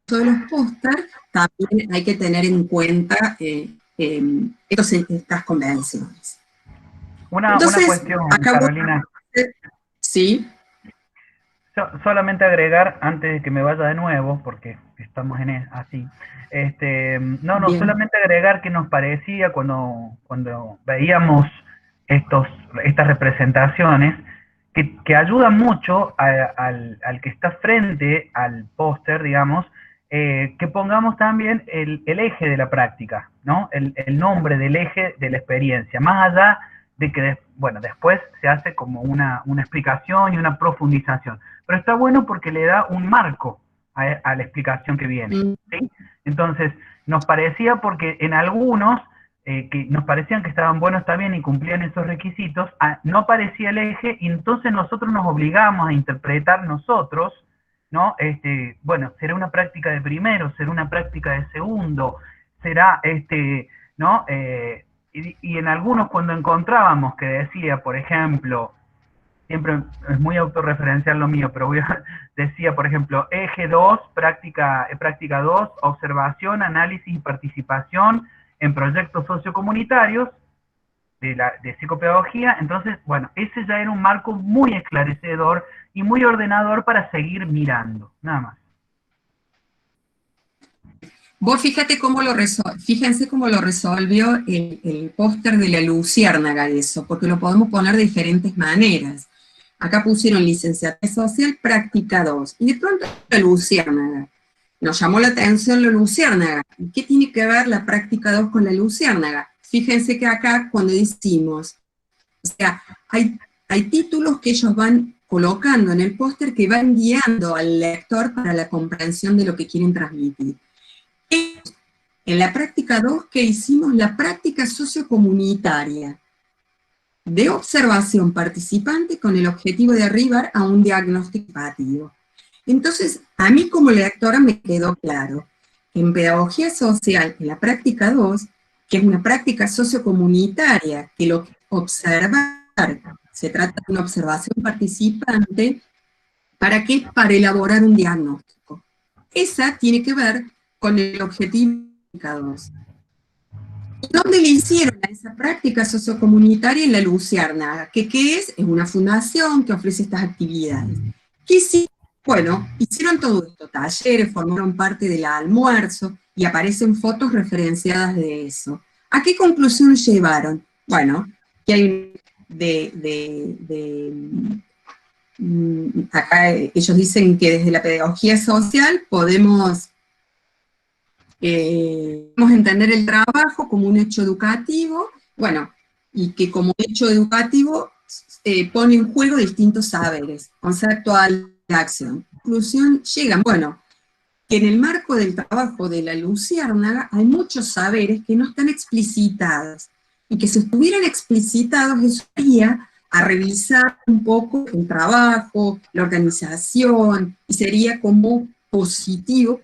Todos los pósters también hay que tener en cuenta estas convenciones. Una Entonces, cuestión, acá voy a Carolina, hacer, sí, solamente agregar, antes de que me vaya de nuevo, porque estamos así, no, bien. solamente agregar que nos parecía cuando veíamos estas representaciones, que ayudan mucho al que está frente al póster, digamos, que pongamos también el eje de la práctica, ¿no? El nombre del eje de la experiencia, más allá de que, bueno, después se hace como una explicación y una profundización. Pero está bueno porque le da un marco a la explicación que viene, ¿sí? Entonces, nos parecía porque en algunos que nos parecían que estaban buenos también y cumplían esos requisitos, no aparecía el eje y entonces nosotros nos obligamos a interpretar nosotros, ¿no? Bueno, será una práctica de primero, será una práctica de segundo, será, ¿no? Y en algunos cuando encontrábamos que decía, por ejemplo, siempre es muy autorreferencial lo mío, pero decía, por ejemplo, eje 2, práctica 2, observación, análisis y participación en proyectos sociocomunitarios de psicopedagogía. Entonces, bueno, ese ya era un marco muy esclarecedor y muy ordenador para seguir mirando, nada más. Vos fíjense cómo lo resolvió el póster de la Luciérnaga eso, porque lo podemos poner de diferentes maneras. Acá pusieron licenciatura social, práctica 2, y de pronto la Luciérnaga. Nos llamó la atención la Luciérnaga. ¿Qué tiene que ver la práctica 2 con la Luciérnaga? Fíjense que acá cuando decimos, o sea, hay títulos que ellos van colocando en el póster que van guiando al lector para la comprensión de lo que quieren transmitir. En la práctica 2, ¿qué hicimos? La práctica sociocomunitaria de observación participante con el objetivo de arribar a un diagnóstico participativo. Entonces, a mí como lectora me quedó claro que en pedagogía social, en la práctica 2, que es una práctica sociocomunitaria, que lo que observar, se trata de una observación participante, ¿para qué? Para elaborar un diagnóstico. Esa tiene que ver con el objetivo de 2. ¿Dónde le hicieron a esa práctica sociocomunitaria? En la Luciérnaga, que ¿qué es? Es una fundación que ofrece estas actividades. ¿Qué sí? Bueno, hicieron todo esto, talleres, formaron parte del almuerzo y aparecen fotos referenciadas de eso. ¿A qué conclusión llevaron? Bueno, que hay acá ellos dicen que desde la pedagogía social podemos entender el trabajo como un hecho educativo, bueno, y que como hecho educativo pone en juego distintos saberes, conceptual, acción. Conclusión, llegan, bueno, que en el marco del trabajo de la Luciérnaga hay muchos saberes que no están explicitados, y que si estuvieran explicitados eso sería a revisar un poco el trabajo, la organización, y sería como positivo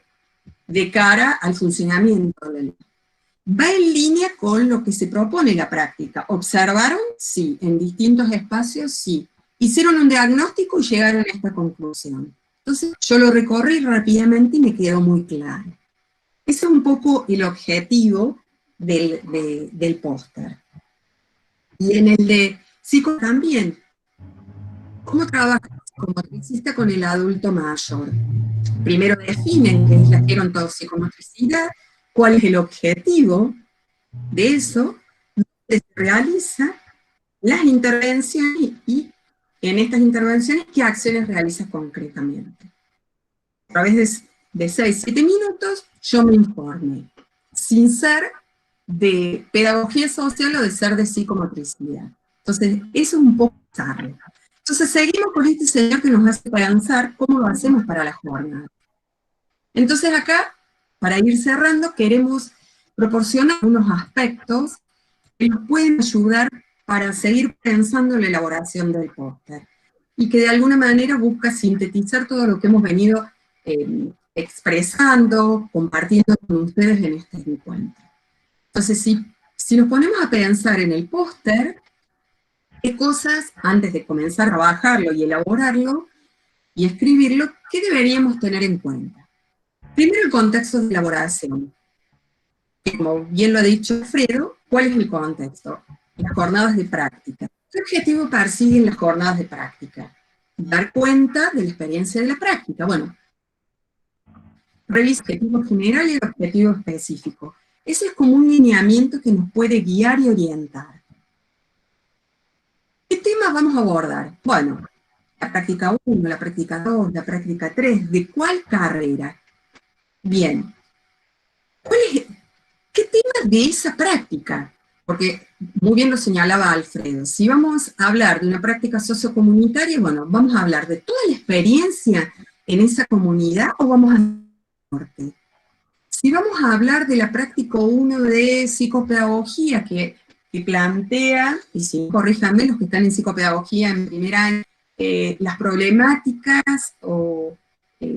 de cara al funcionamiento del ley. Va en línea con lo que se propone en la práctica. ¿Observaron? Sí. ¿En distintos espacios? Sí. Hicieron un diagnóstico y llegaron a esta conclusión. Entonces, yo lo recorrí rápidamente y me quedó muy claro. Ese es un poco el objetivo del póster. Y en el de psico también. ¿Cómo trabaja el psicomotricista con el adulto mayor? Primero definen qué es la gerontoxicomotricidad, cuál es el objetivo de eso, se realiza las intervenciones y en estas intervenciones qué acciones realiza concretamente. A través de 6-7 minutos yo me informe, sin ser de pedagogía social o de ser de psicomotricidad. Entonces, eso es un poco tarde. Entonces seguimos con este señor que nos hace pensar cómo lo hacemos para la jornada. Entonces acá, para ir cerrando, queremos proporcionar unos aspectos que nos pueden ayudar para seguir pensando en la elaboración del póster y que de alguna manera busca sintetizar todo lo que hemos venido expresando, compartiendo con ustedes en este encuentro. Entonces, si nos ponemos a pensar en el póster, ¿qué cosas, antes de comenzar a trabajarlo y elaborarlo y escribirlo, qué deberíamos tener en cuenta? Primero, el contexto de elaboración. Como bien lo ha dicho Alfredo, ¿cuál es el contexto? Las jornadas de práctica. ¿Qué objetivo persiguen las jornadas de práctica? Dar cuenta de la experiencia de la práctica. Bueno, revisa el objetivo general y el objetivo específico. Ese es como un lineamiento que nos puede guiar y orientar. ¿Qué temas vamos a abordar? Bueno, la práctica 1, la práctica 2, la práctica 3, ¿de cuál carrera? Bien, ¿qué tema de esa práctica? Porque muy bien lo señalaba Alfredo, si vamos a hablar de una práctica sociocomunitaria, bueno, vamos a hablar de toda la experiencia en esa comunidad o vamos a norte. Si vamos a hablar de la práctica 1 de psicopedagogía que plantea, y si corríjanme los que están en psicopedagogía en primer año, las problemáticas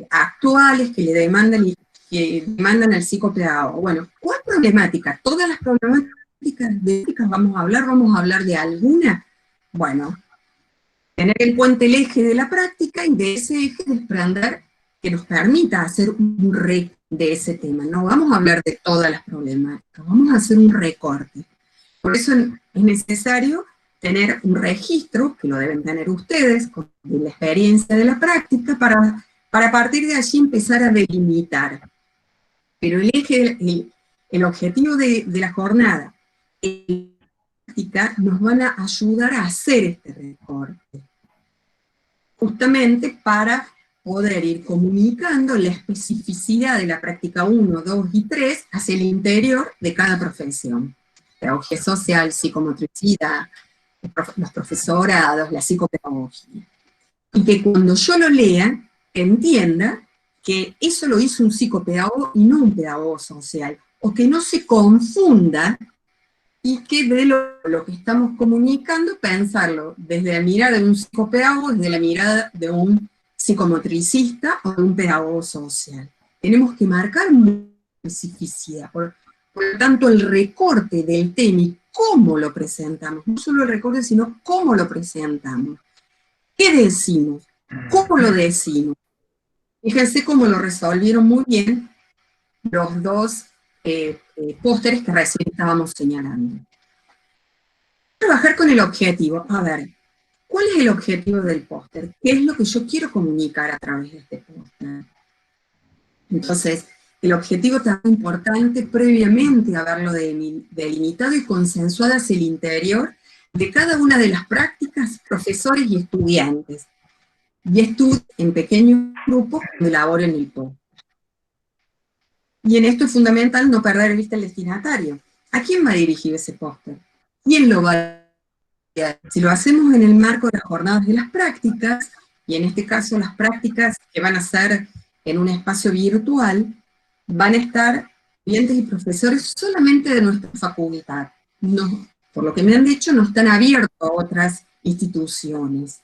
actuales que demandan al psicopedagogo. Bueno, ¿cuál problemática? Todas las problemáticas vamos a hablar de alguna. Bueno, tener en cuenta el eje de la práctica y de ese eje desprender que nos permita hacer un recorte de ese tema. No vamos a hablar de todas las problemáticas, vamos a hacer un recorte. Por eso es necesario tener un registro, que lo deben tener ustedes, de la experiencia de la práctica, para partir de allí empezar a delimitar. Pero el eje, el objetivo de la jornada, la práctica, nos van a ayudar a hacer este recorte. Justamente para poder ir comunicando la especificidad de la práctica 1, 2 y 3 hacia el interior de cada profesión. Pedagogía social, psicomotricidad, los profesorados, la psicopedagogía. Y que cuando yo lo lea, entienda que eso lo hizo un psicopedagogo y no un pedagogo social, o que no se confunda y que de lo que estamos comunicando, pensarlo desde la mirada de un psicopedagogo, desde la mirada de un psicomotricista o de un pedagogo social. Tenemos que marcar una especificidad, por lo tanto el recorte del tema y cómo lo presentamos, no solo el recorte, sino cómo lo presentamos. ¿Qué decimos? ¿Cómo lo decimos? Fíjense cómo lo resolvieron muy bien los dos pósteres que recién estábamos señalando. Trabajar con el objetivo. A ver, ¿cuál es el objetivo del póster? ¿Qué es lo que yo quiero comunicar a través de este póster? Entonces, el objetivo tan importante, previamente haberlo delimitado y consensuado hacia el interior de cada una de las prácticas, profesores y estudiantes. Y estudios en pequeños grupos que elaboren el póster. Y en esto es fundamental no perder de vista el destinatario. ¿A quién va a dirigir ese póster? ¿Quién lo va a dirigir? Si lo hacemos en el marco de las jornadas de las prácticas, y en este caso las prácticas que van a ser en un espacio virtual, van a estar estudiantes y profesores solamente de nuestra facultad. No, por lo que me han dicho, no están abiertos a otras instituciones.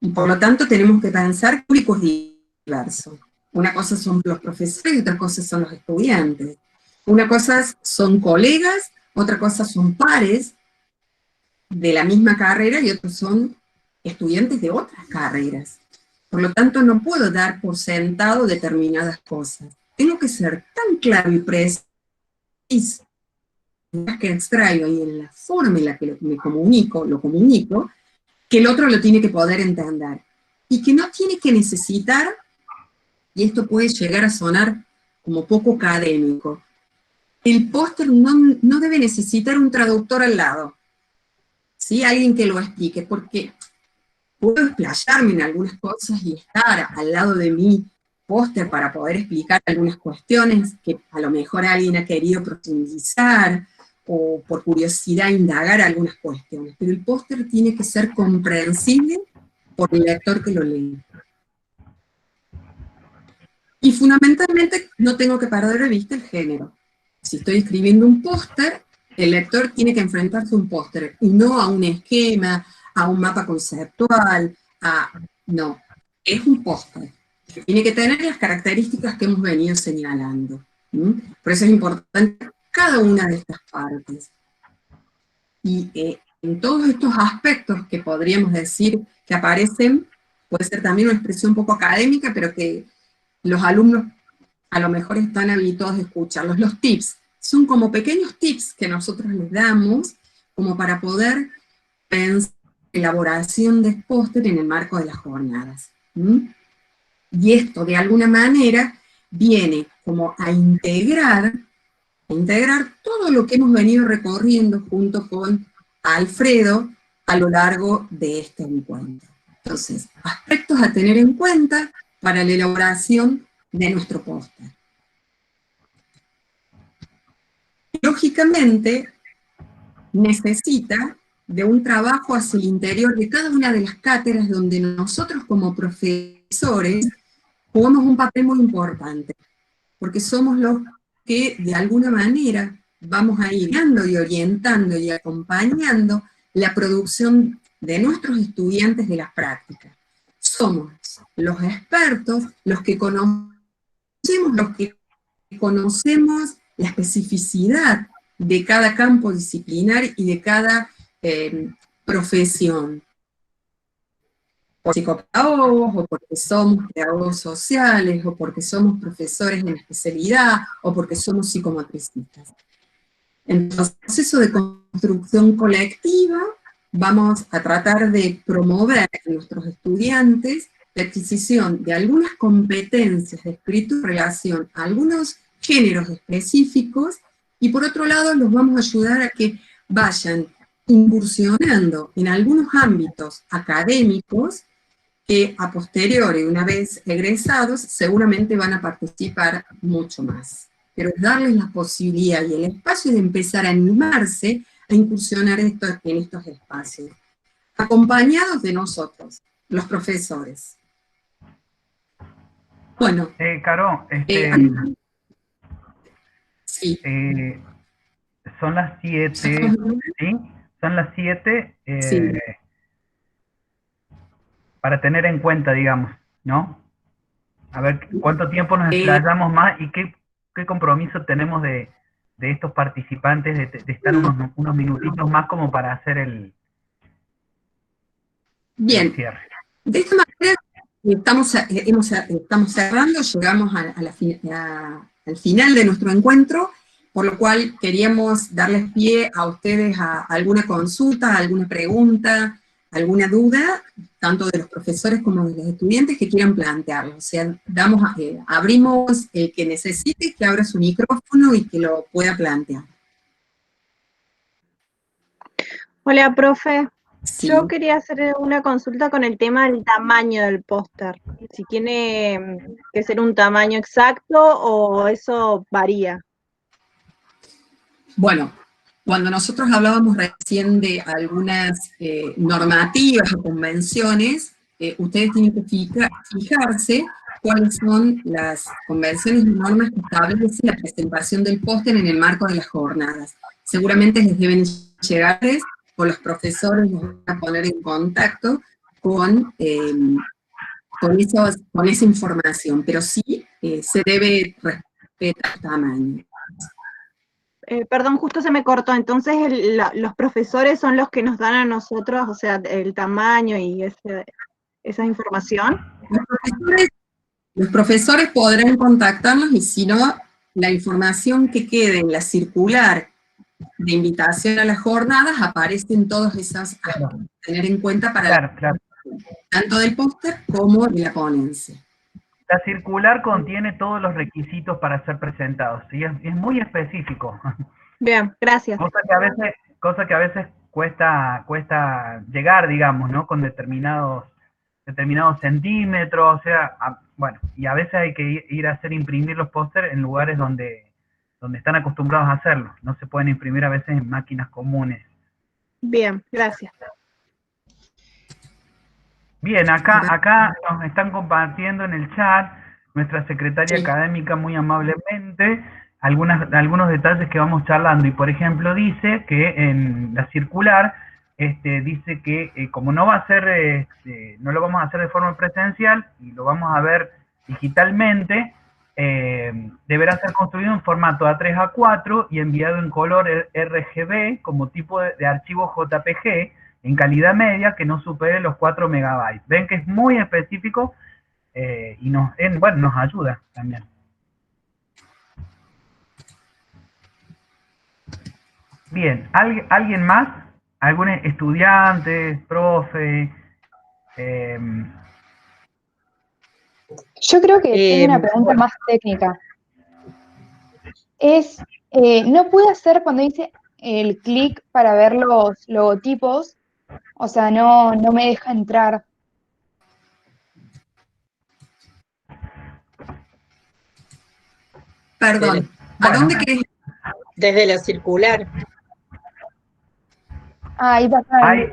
Y por lo tanto tenemos que pensar públicos diversos. Una cosa son los profesores y otra cosa son los estudiantes. Una cosa son colegas, otra cosa son pares de la misma carrera y otros son estudiantes de otras carreras. Por lo tanto, no puedo dar por sentado determinadas cosas. Tengo que ser tan claro y preciso en las que extraigo y en la forma en la que lo comunico, que el otro lo tiene que poder entender. Y que no tiene que necesitar, y esto puede llegar a sonar como poco académico, el póster no debe necesitar un traductor al lado, ¿sí? Alguien que lo explique, porque puedo explayarme en algunas cosas y estar al lado de mi póster para poder explicar algunas cuestiones que a lo mejor alguien ha querido profundizar, o por curiosidad indagar algunas cuestiones, pero el póster tiene que ser comprensible por el lector que lo lee. Y fundamentalmente no tengo que perder de vista el género. Si estoy escribiendo un póster, el lector tiene que enfrentarse a un póster y no a un esquema, a un mapa conceptual, no, es un póster. Tiene que tener las características que hemos venido señalando. Por eso es importante cada una de estas partes. Y en todos estos aspectos que podríamos decir que aparecen, puede ser también una expresión un poco académica, pero que los alumnos a lo mejor están habituados a escucharlos. Los tips son como pequeños tips que nosotros les damos como para poder pensar en la elaboración de póster en el marco de las jornadas. Y esto, de alguna manera, viene como a integrar todo lo que hemos venido recorriendo junto con Alfredo a lo largo de este encuentro. Entonces, aspectos a tener en cuenta para la elaboración de nuestro póster. Lógicamente, necesita de un trabajo hacia el interior de cada una de las cátedras donde nosotros como profesores jugamos un papel muy importante, porque somos los que de alguna manera vamos a ir guiando y orientando y acompañando la producción de nuestros estudiantes de las prácticas. Somos los expertos, los que conocemos la especificidad de cada campo disciplinar y de cada profesión. Por psicopedagogos, o porque somos pedagogos sociales, o porque somos profesores en especialidad, o porque somos psicomotricistas. Entonces, en el proceso de construcción colectiva, vamos a tratar de promover en nuestros estudiantes la adquisición de algunas competencias de escritura en relación a algunos géneros específicos, y por otro lado los vamos a ayudar a que vayan incursionando en algunos ámbitos académicos que a posteriori, una vez egresados, seguramente van a participar mucho más. Pero es darles la posibilidad y el espacio de empezar a animarse a incursionar en estos espacios, acompañados de nosotros, los profesores. Bueno. Caro, sí. Son las 7, ¿sí? Son las 7, sí. Para tener en cuenta, digamos, ¿no? A ver cuánto tiempo nos explayamos más y qué compromiso tenemos de estos participantes de estar unos minutitos más como para hacer el cierre. De esta manera estamos cerrando, llegamos al final de nuestro encuentro, por lo cual queríamos darles pie a ustedes a alguna consulta, alguna pregunta, alguna duda, tanto de los profesores como de los estudiantes que quieran plantearlo. O sea, abrimos el que necesite, que abra su micrófono y que lo pueda plantear. Hola, profe. Sí. Yo quería hacer una consulta con el tema del tamaño del póster. Si tiene que ser un tamaño exacto o eso varía. Bueno, cuando nosotros hablábamos recién de algunas normativas o convenciones, ustedes tienen que fijarse cuáles son las convenciones y normas que establecen la presentación del póster en el marco de las jornadas. Seguramente les deben llegar o los profesores los van a poner en contacto con esa información, pero sí se debe respetar el tamaño. Perdón, justo se me cortó, entonces los profesores son los que nos dan a nosotros, o sea, el tamaño y esa información. Los profesores podrán contactarnos y si no, la información que quede en la circular de invitación a las jornadas aparece en todas esas a tener en cuenta para tanto del póster como de la ponencia. La circular contiene todos los requisitos para ser presentados, ¿sí? Es muy específico. Bien, gracias. Cosa que a veces cuesta llegar, digamos, ¿no? Con determinados centímetros, o sea, bueno, y a veces hay que ir a hacer imprimir los pósteres en lugares donde están acostumbrados a hacerlo. No se pueden imprimir a veces en máquinas comunes. Bien, gracias. Bien, acá nos están compartiendo en el chat nuestra secretaria Sí. académica muy amablemente algunos detalles que vamos charlando. Y por ejemplo dice que en la circular dice que como no va a ser, no lo vamos a hacer de forma presencial y lo vamos a ver digitalmente, deberá ser construido en formato A3-A4 y enviado en color RGB como tipo de archivo JPG en calidad media que no supere los 4 megabytes. Ven que es muy específico y bueno, nos ayuda también. Bien, ¿alguien más? ¿Algún estudiante, profe? Yo creo que tengo una pregunta Bueno, más técnica. No pude hacer cuando hice el clic para ver los logotipos, o sea, no me deja entrar. Perdón, ¿a Bueno, dónde querés? desde la circular. Ah, ahí pasa. Gracias,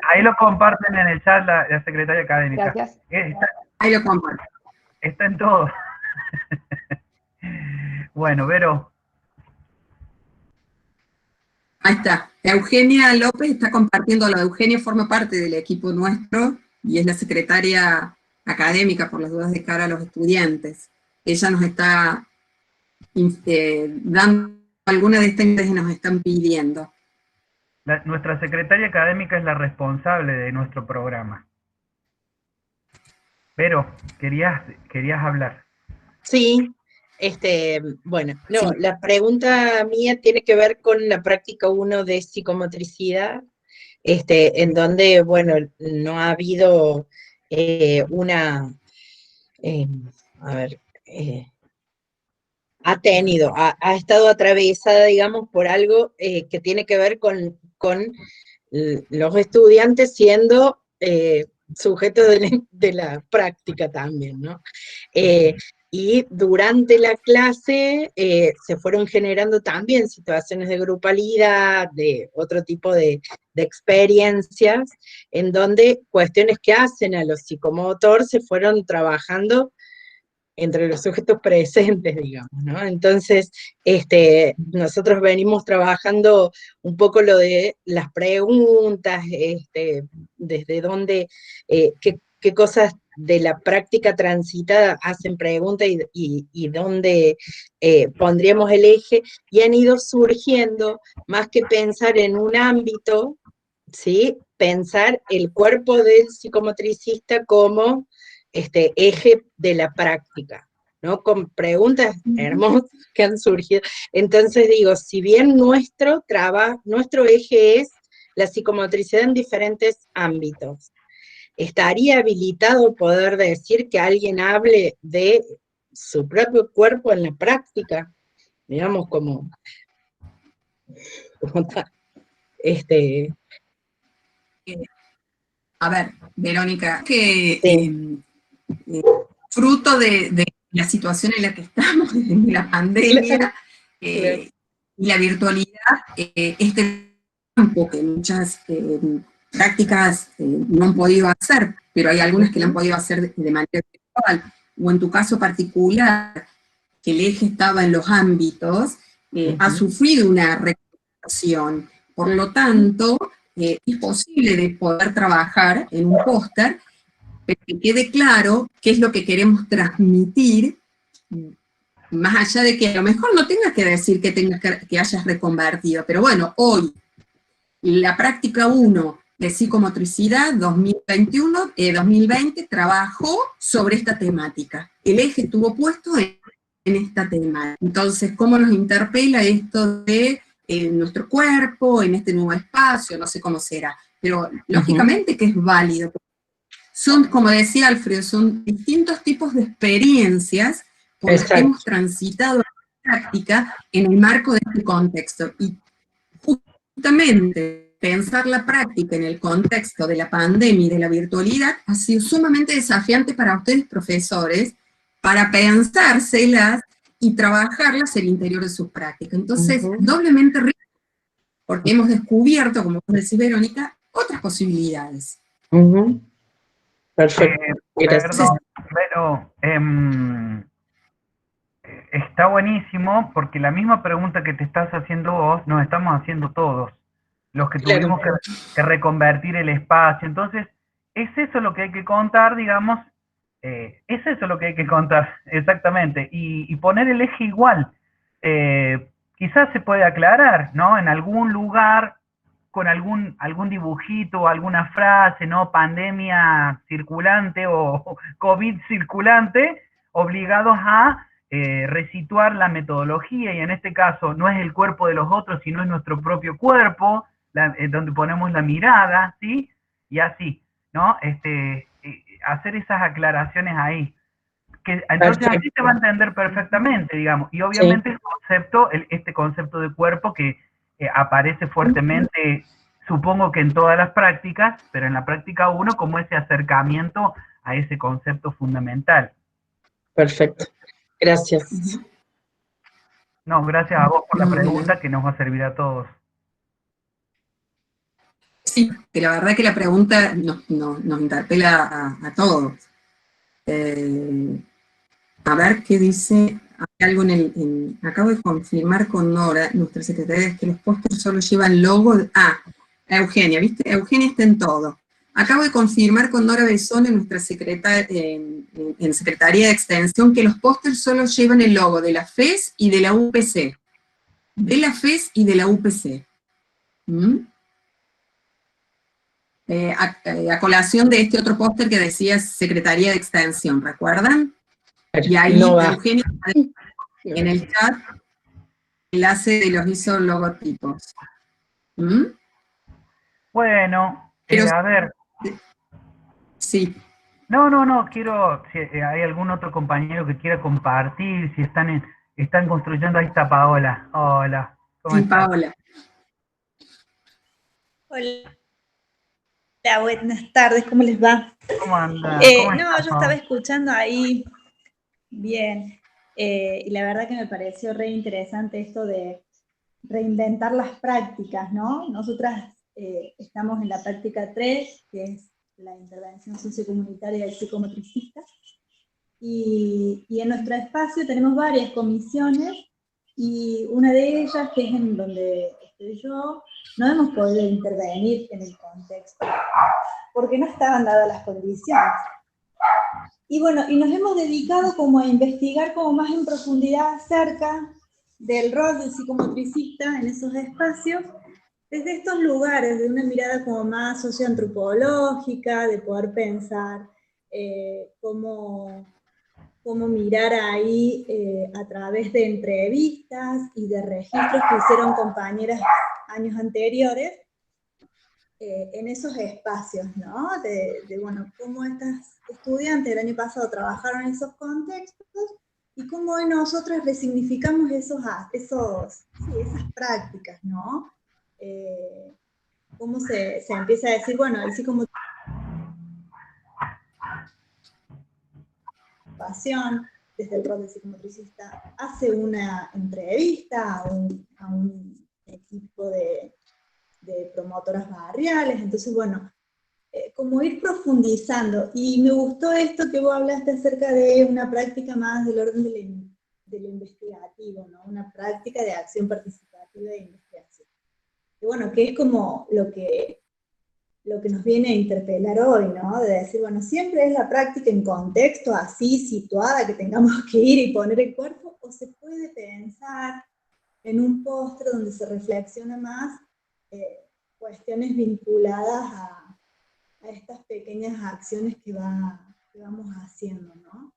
ahí lo comparten en el chat la secretaria académica. gracias. Ahí lo comparto. Está en todo. Bueno, Vero. Ahí está. Eugenia López está compartiendo. La Eugenia forma parte del equipo nuestro y es la secretaria académica por las dudas de cara a los estudiantes. Ella nos está dando algunas de estas que nos están pidiendo. Nuestra secretaria académica es la responsable de nuestro programa. Vero, querías hablar. Sí, bueno, no, Sí. la pregunta mía tiene que ver con la práctica 1 de psicomotricidad, en donde, bueno, no ha habido a ver, ha estado atravesada, digamos, por algo que tiene que ver con los estudiantes siendo sujetos de la práctica también, ¿no? Y durante la clase se fueron generando también situaciones de grupalidad, de otro tipo de experiencias, en donde cuestiones que hacen a los psicomotor se fueron trabajando entre los sujetos presentes, digamos, ¿no? Entonces, nosotros venimos trabajando un poco lo de las preguntas, desde dónde, qué cosas de la práctica transitada hacen preguntas y dónde pondríamos el eje, y han ido surgiendo, más que pensar en un ámbito, ¿sí? Pensar el cuerpo del psicomotricista como eje de la práctica, ¿no? Con preguntas hermosas que han surgido. Entonces digo, si bien nuestro eje es la psicomotricidad en diferentes ámbitos, ¿estaría habilitado poder decir que alguien hable de su propio cuerpo en la práctica? Digamos, como A ver, Verónica, que sí. fruto de la situación en la que estamos, de la pandemia y la virtualidad, este campo que muchas prácticas no han podido hacer, pero hay algunas que lo han podido hacer de manera virtual, o en tu caso particular, que el eje estaba en los ámbitos, ha sufrido una recuperación. Por lo tanto, es posible de poder trabajar en un póster, pero que quede claro qué es lo que queremos transmitir, más allá de que a lo mejor no tengas que decir que hayas reconvertido, pero bueno, hoy, la práctica 1 de psicomotricidad 2020 trabajó sobre esta temática. El eje estuvo puesto en esta temática. Entonces, ¿cómo nos interpela esto de nuestro cuerpo, en este nuevo espacio? No sé cómo será, pero lógicamente que es válido. Son, como decía Alfredo, son distintos tipos de experiencias por las que hemos transitado la práctica en el marco de este contexto. Y justamente pensar la práctica en el contexto de la pandemia y de la virtualidad ha sido sumamente desafiante para ustedes, profesores, para pensárselas y trabajarlas en el interior de sus prácticas. Entonces, doblemente rico, porque hemos descubierto, como vos decís, Verónica, otras posibilidades. Perfecto. Gracias. Perdón, pero está buenísimo porque la misma pregunta que te estás haciendo vos, nos estamos haciendo todos, los que Claro. tuvimos que reconvertir el espacio. Entonces, es eso lo que hay que contar, digamos, es eso lo que hay que contar, exactamente, y poner el eje igual. Quizás se puede aclarar, ¿no? En algún lugar, con algún dibujito o alguna frase, ¿no? Pandemia circulante o COVID circulante, obligados a resituar la metodología, y en este caso no es el cuerpo de los otros, sino es nuestro propio cuerpo, donde ponemos la mirada, ¿sí? Y así, ¿no? Hacer esas aclaraciones ahí. Que entonces Perfecto. así se va a entender perfectamente, digamos. Y obviamente el concepto, este concepto de cuerpo que aparece fuertemente, supongo que en todas las prácticas, pero en la práctica 1 como ese acercamiento a ese concepto fundamental. Perfecto. Gracias. No, gracias a vos por la pregunta que nos va a servir a todos. Sí, que la verdad que la pregunta nos interpela a todos. A ver qué dice. Hay algo acabo de confirmar con Nora, nuestra secretaria, que los pósters solo llevan logo. Eugenia, ¿viste? Eugenia está en todo. Acabo de confirmar con Nora Besone, nuestra secretaria en Secretaría de Extensión, que los pósters solo llevan el logo de la FES y de la UPC. De la FES y de la UPC. A colación de este otro póster que decía Secretaría de Extensión, ¿recuerdan? Y ahí No va. Eugenia, en el chat, enlace de los ISO logotipos. Bueno, Pero, a ver. sí. No, quiero, si hay algún otro compañero que quiera compartir, si están construyendo, ahí está Paola. Hola, ¿cómo Sí, estás? Paola. Hola, buenas tardes, ¿cómo les va? ¿Cómo andas? No, yo estaba escuchando ahí, bien, y la verdad que me pareció re interesante esto de reinventar las prácticas, ¿no? Nosotras estamos en la práctica 3, que es la intervención sociocomunitaria del psicomotricista, y en nuestro espacio tenemos varias comisiones, y una de ellas, que es en donde estoy yo, no hemos podido intervenir en el contexto, porque no estaban dadas las condiciones. Y bueno, y nos hemos dedicado como a investigar como más en profundidad acerca del rol del psicomotricista en esos espacios, desde estos lugares, de una mirada como más socioantropológica, de poder pensar cómo mirar ahí a través de entrevistas y de registros que hicieron compañeras años anteriores, en esos espacios, ¿no? Bueno, cómo estas estudiantes del año pasado trabajaron en esos contextos y cómo hoy nosotros resignificamos esas prácticas, ¿no? Cómo se empieza a decir, bueno, el psicomotrización, desde el rol de psicomotricista, hace una entrevista a un equipo de promotoras barriales, entonces bueno, como ir profundizando, y me gustó esto que vos hablaste acerca de una práctica más del orden de lo investigativo, ¿no? Una práctica de acción participativa de investigación. Y bueno, que es como lo que nos viene a interpelar hoy, ¿no? De decir, bueno, siempre es la práctica en contexto así, situada, que tengamos que ir y poner el cuerpo, o se puede pensar en un postre donde se reflexiona más cuestiones vinculadas a estas pequeñas acciones que vamos haciendo, ¿no?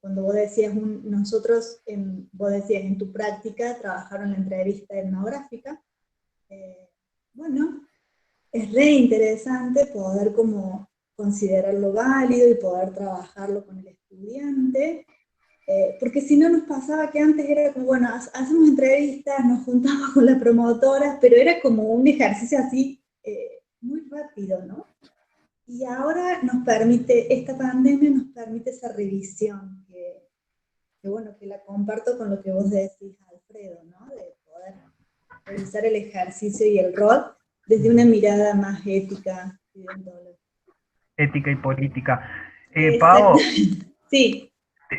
Cuando vos decías, vos decías en tu práctica, trabajaron en la entrevista etnográfica, bueno, es re interesante poder como considerarlo válido y poder trabajarlo con el estudiante, porque si no nos pasaba que antes era como, bueno, hacemos entrevistas, nos juntamos con las promotoras, pero era como un ejercicio así muy rápido, ¿no? Y ahora esta pandemia nos permite esa revisión, que bueno, que la comparto con lo que vos decís, Alfredo, ¿no? De poder revisar el ejercicio y el rol desde una mirada más ética y deontológica. ética y política. Pao, Sí,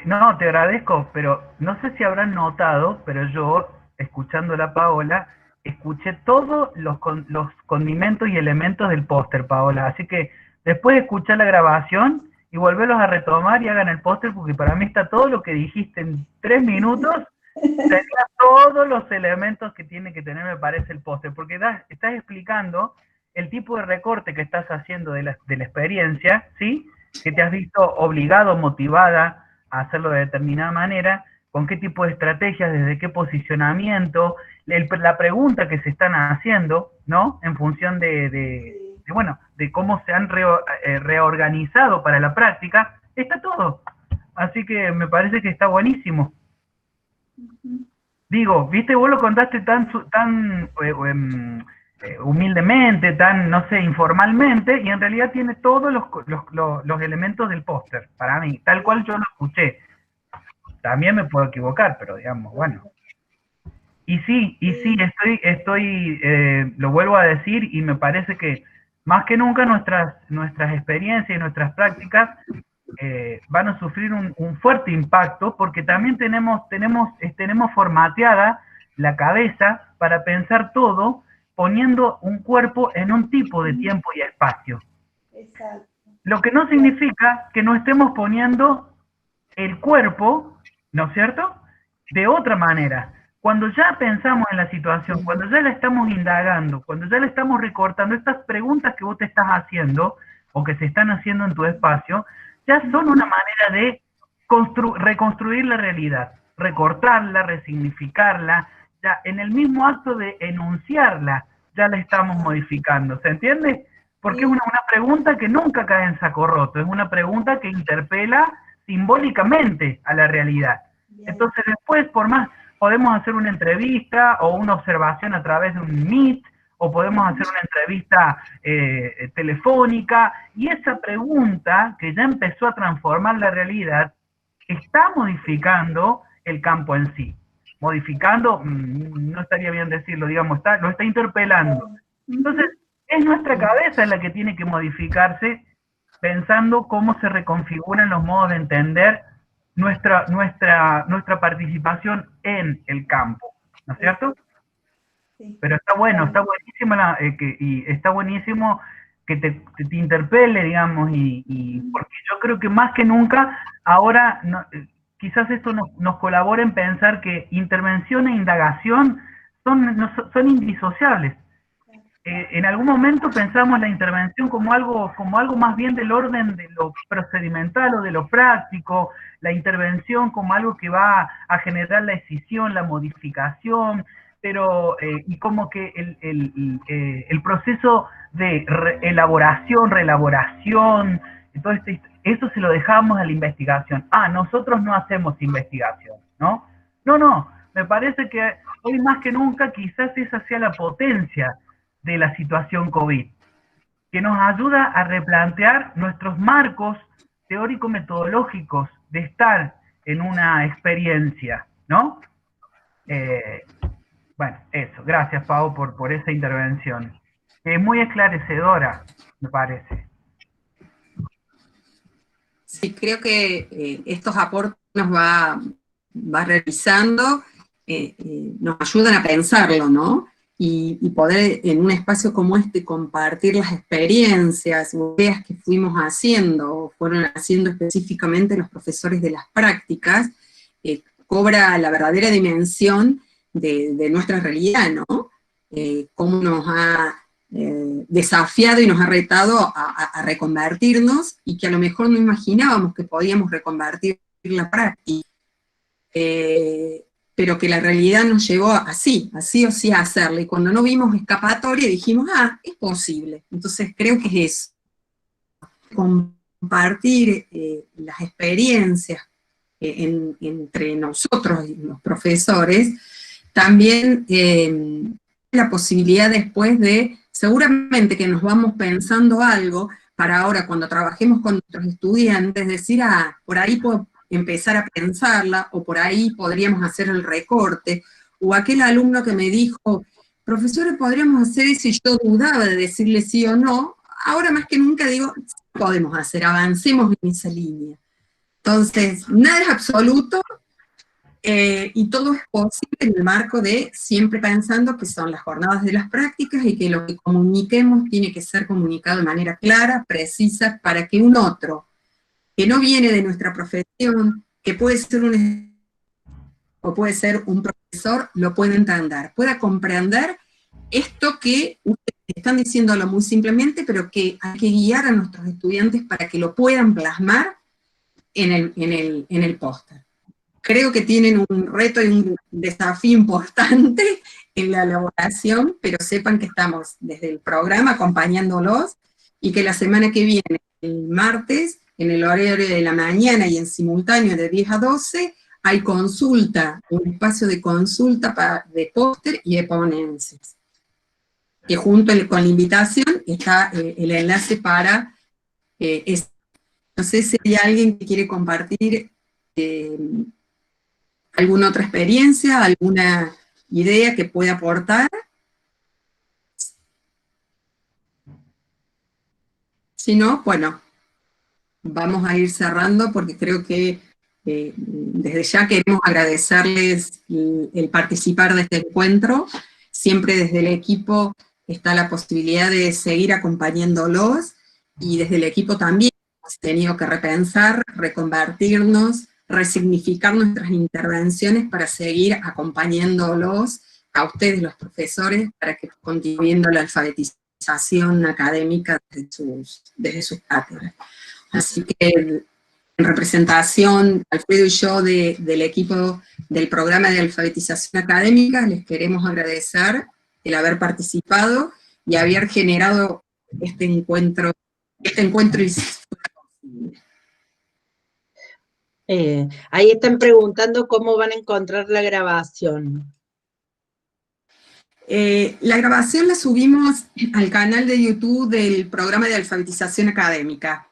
no, te agradezco, pero no sé si habrán notado, pero yo, escuchando a la Paola, escuché todos los condimentos y elementos del póster, Paola. Así que después escuchar la grabación y volverlos a retomar y hagan el póster, porque para mí está todo lo que dijiste en 3 minutos, tenía todos los elementos que tiene que tener, me parece, el póster, porque estás explicando el tipo de recorte que estás haciendo de la experiencia, ¿sí? Que te has visto obligado, motivada a hacerlo de determinada manera, con qué tipo de estrategias, desde qué posicionamiento, la pregunta que se están haciendo, ¿no? En función bueno, de cómo se han reorganizado para la práctica, está todo. Así que me parece que está buenísimo. Digo, viste, vos lo contaste tan humildemente, tan, no sé, informalmente, y en realidad tiene todos los elementos del póster, para mí, tal cual yo lo escuché. También me puedo equivocar, pero digamos, bueno. Y sí, lo vuelvo a decir, y me parece que más que nunca nuestras experiencias y nuestras prácticas van a sufrir un fuerte impacto, porque también tenemos formateada la cabeza para pensar todo, poniendo un cuerpo en un tipo de tiempo y espacio. exacto. Lo que no significa que no estemos poniendo el cuerpo, ¿no es cierto?, de otra manera. Cuando ya pensamos en la situación, cuando ya la estamos indagando, cuando ya la estamos recortando, estas preguntas que vos te estás haciendo, o que se están haciendo en tu espacio, ya son una manera de reconstruir la realidad, recortarla, resignificarla, ya en el mismo acto de enunciarla, ya la estamos modificando, ¿se entiende? Porque es una pregunta que nunca cae en saco roto, es una pregunta que interpela simbólicamente a la realidad. Entonces después, por más, podemos hacer una entrevista o una observación a través de un Meet, o podemos hacer una entrevista telefónica, y esa pregunta que ya empezó a transformar la realidad, está modificando el campo en sí. Modificando, no estaría bien decirlo, digamos, lo está interpelando. Entonces, es nuestra cabeza la que tiene que modificarse, pensando cómo se reconfiguran los modos de entender nuestra participación en el campo, ¿no es cierto? Sí. Pero está bueno, está buenísimo, y está buenísimo que te interpele, digamos, porque yo creo que más que nunca, ahora, quizás esto nos colabore en pensar que intervención e indagación son indisociables. En algún momento pensamos la intervención como algo más bien del orden de lo procedimental o de lo práctico, la intervención como algo que va a generar la decisión, la modificación, pero y como que el proceso de elaboración, reelaboración, entonces eso se lo dejamos a la investigación. Nosotros no hacemos investigación, ¿no? No, me parece que hoy más que nunca quizás esa sea la potencia de la situación COVID, que nos ayuda a replantear nuestros marcos teórico-metodológicos de estar en una experiencia, ¿no? Bueno, eso. Gracias, Pau, por esa intervención. Es muy esclarecedora, me parece. Sí, creo que estos aportes nos va realizando, nos ayudan a pensarlo, ¿no? Y poder en un espacio como este compartir las experiencias, ideas que fuimos haciendo, fueron haciendo específicamente los profesores de las prácticas, cobra la verdadera dimensión de nuestra realidad, ¿no? Cómo nos ha desafiado y nos ha retado a reconvertirnos, y que a lo mejor no imaginábamos que podíamos reconvertir la práctica. Pero que la realidad nos llevó así o sí a hacerlo, y cuando no vimos escapatoria dijimos, es posible. Entonces creo que es eso, compartir las experiencias entre nosotros y los profesores, también la posibilidad después de, seguramente que nos vamos pensando algo, para ahora cuando trabajemos con nuestros estudiantes, decir, por ahí puedo empezar a pensarla, o por ahí podríamos hacer el recorte, o aquel alumno que me dijo, profesora, podríamos hacer eso, y yo dudaba de decirle sí o no, ahora más que nunca digo, podemos hacer, avancemos en esa línea. Entonces, nada es absoluto, y todo es posible en el marco de siempre pensando que son las jornadas de las prácticas y que lo que comuniquemos tiene que ser comunicado de manera clara, precisa, para que un otro que no viene de nuestra profesión, que puede ser o puede ser un profesor, lo pueda entender, pueda comprender esto que ustedes están diciéndolo muy simplemente, pero que hay que guiar a nuestros estudiantes para que lo puedan plasmar en el póster. Creo que tienen un reto y un desafío importante en la elaboración, pero sepan que estamos desde el programa acompañándolos y que la semana que viene, el martes, en el horario de la mañana y en simultáneo de 10 a 12, hay consulta, un espacio de consulta de póster y de ponencias. Que junto con la invitación está el enlace para eso. No sé si hay alguien que quiere compartir alguna otra experiencia, alguna idea que pueda aportar. Si no, bueno, vamos a ir cerrando porque creo que desde ya queremos agradecerles el participar de este encuentro. Siempre desde el equipo está la posibilidad de seguir acompañándolos, y desde el equipo también hemos tenido que repensar, reconvertirnos, resignificar nuestras intervenciones para seguir acompañándolos a ustedes, los profesores, para que continúen la alfabetización académica desde sus cátedras. Así que en representación, Alfredo y yo, del equipo del programa de alfabetización académica, les queremos agradecer el haber participado y haber generado este encuentro ahí están preguntando cómo van a encontrar la grabación. La grabación la subimos al canal de YouTube del programa de alfabetización académica.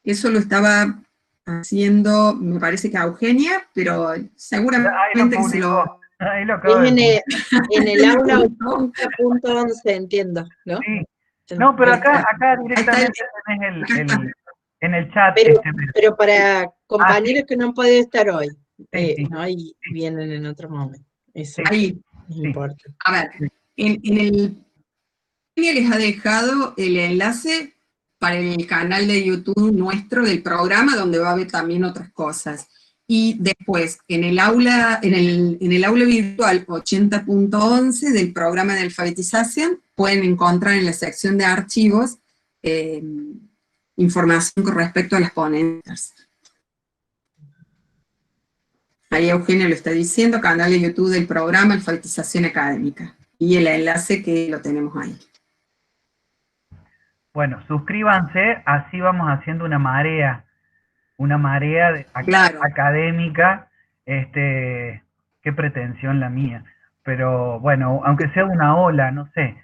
Eso lo estaba haciendo, me parece que a Eugenia, pero seguramente que se lo... Ahí lo Es en el aula 80.11, entiendo, ¿no? Sí. No, pero acá directamente tenés en el chat. Pero para compañeros que no pueden estar hoy, sí. ¿no? Y vienen en otro momento. Eso ahí no importa. A ver, les ha dejado el enlace para el canal de YouTube nuestro del programa, donde va a haber también otras cosas. Y después, en el aula virtual 80.11 del programa de alfabetización, pueden encontrar en la sección de archivos información con respecto a las ponencias. Ahí Eugenia lo está diciendo, canal de YouTube del programa Alfabetización Académica. Y el enlace que lo tenemos ahí. Bueno, suscríbanse, así vamos haciendo una marea Claro. académica. Qué pretensión la mía. Pero bueno, aunque sea una ola, no sé.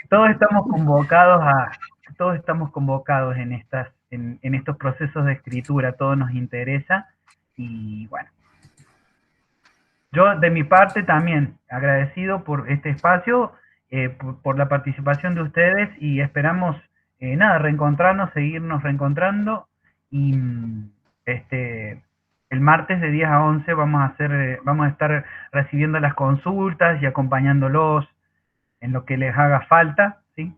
Todos estamos convocados en estos procesos de escritura, todo nos interesa, y bueno. Yo, de mi parte, también agradecido por este espacio, por la participación de ustedes, y esperamos, reencontrarnos, seguirnos reencontrando, y el martes de 10 a 11 vamos a estar recibiendo las consultas y acompañándolos en lo que les haga falta, ¿sí?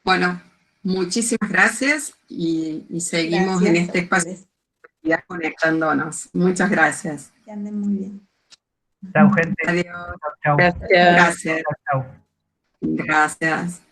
Bueno, muchísimas gracias, y seguimos en este espacio conectándonos. Muchas gracias. Que anden muy bien. Chao, gente. Adiós. Chao. Gracias. Gracias. Chao. Gracias.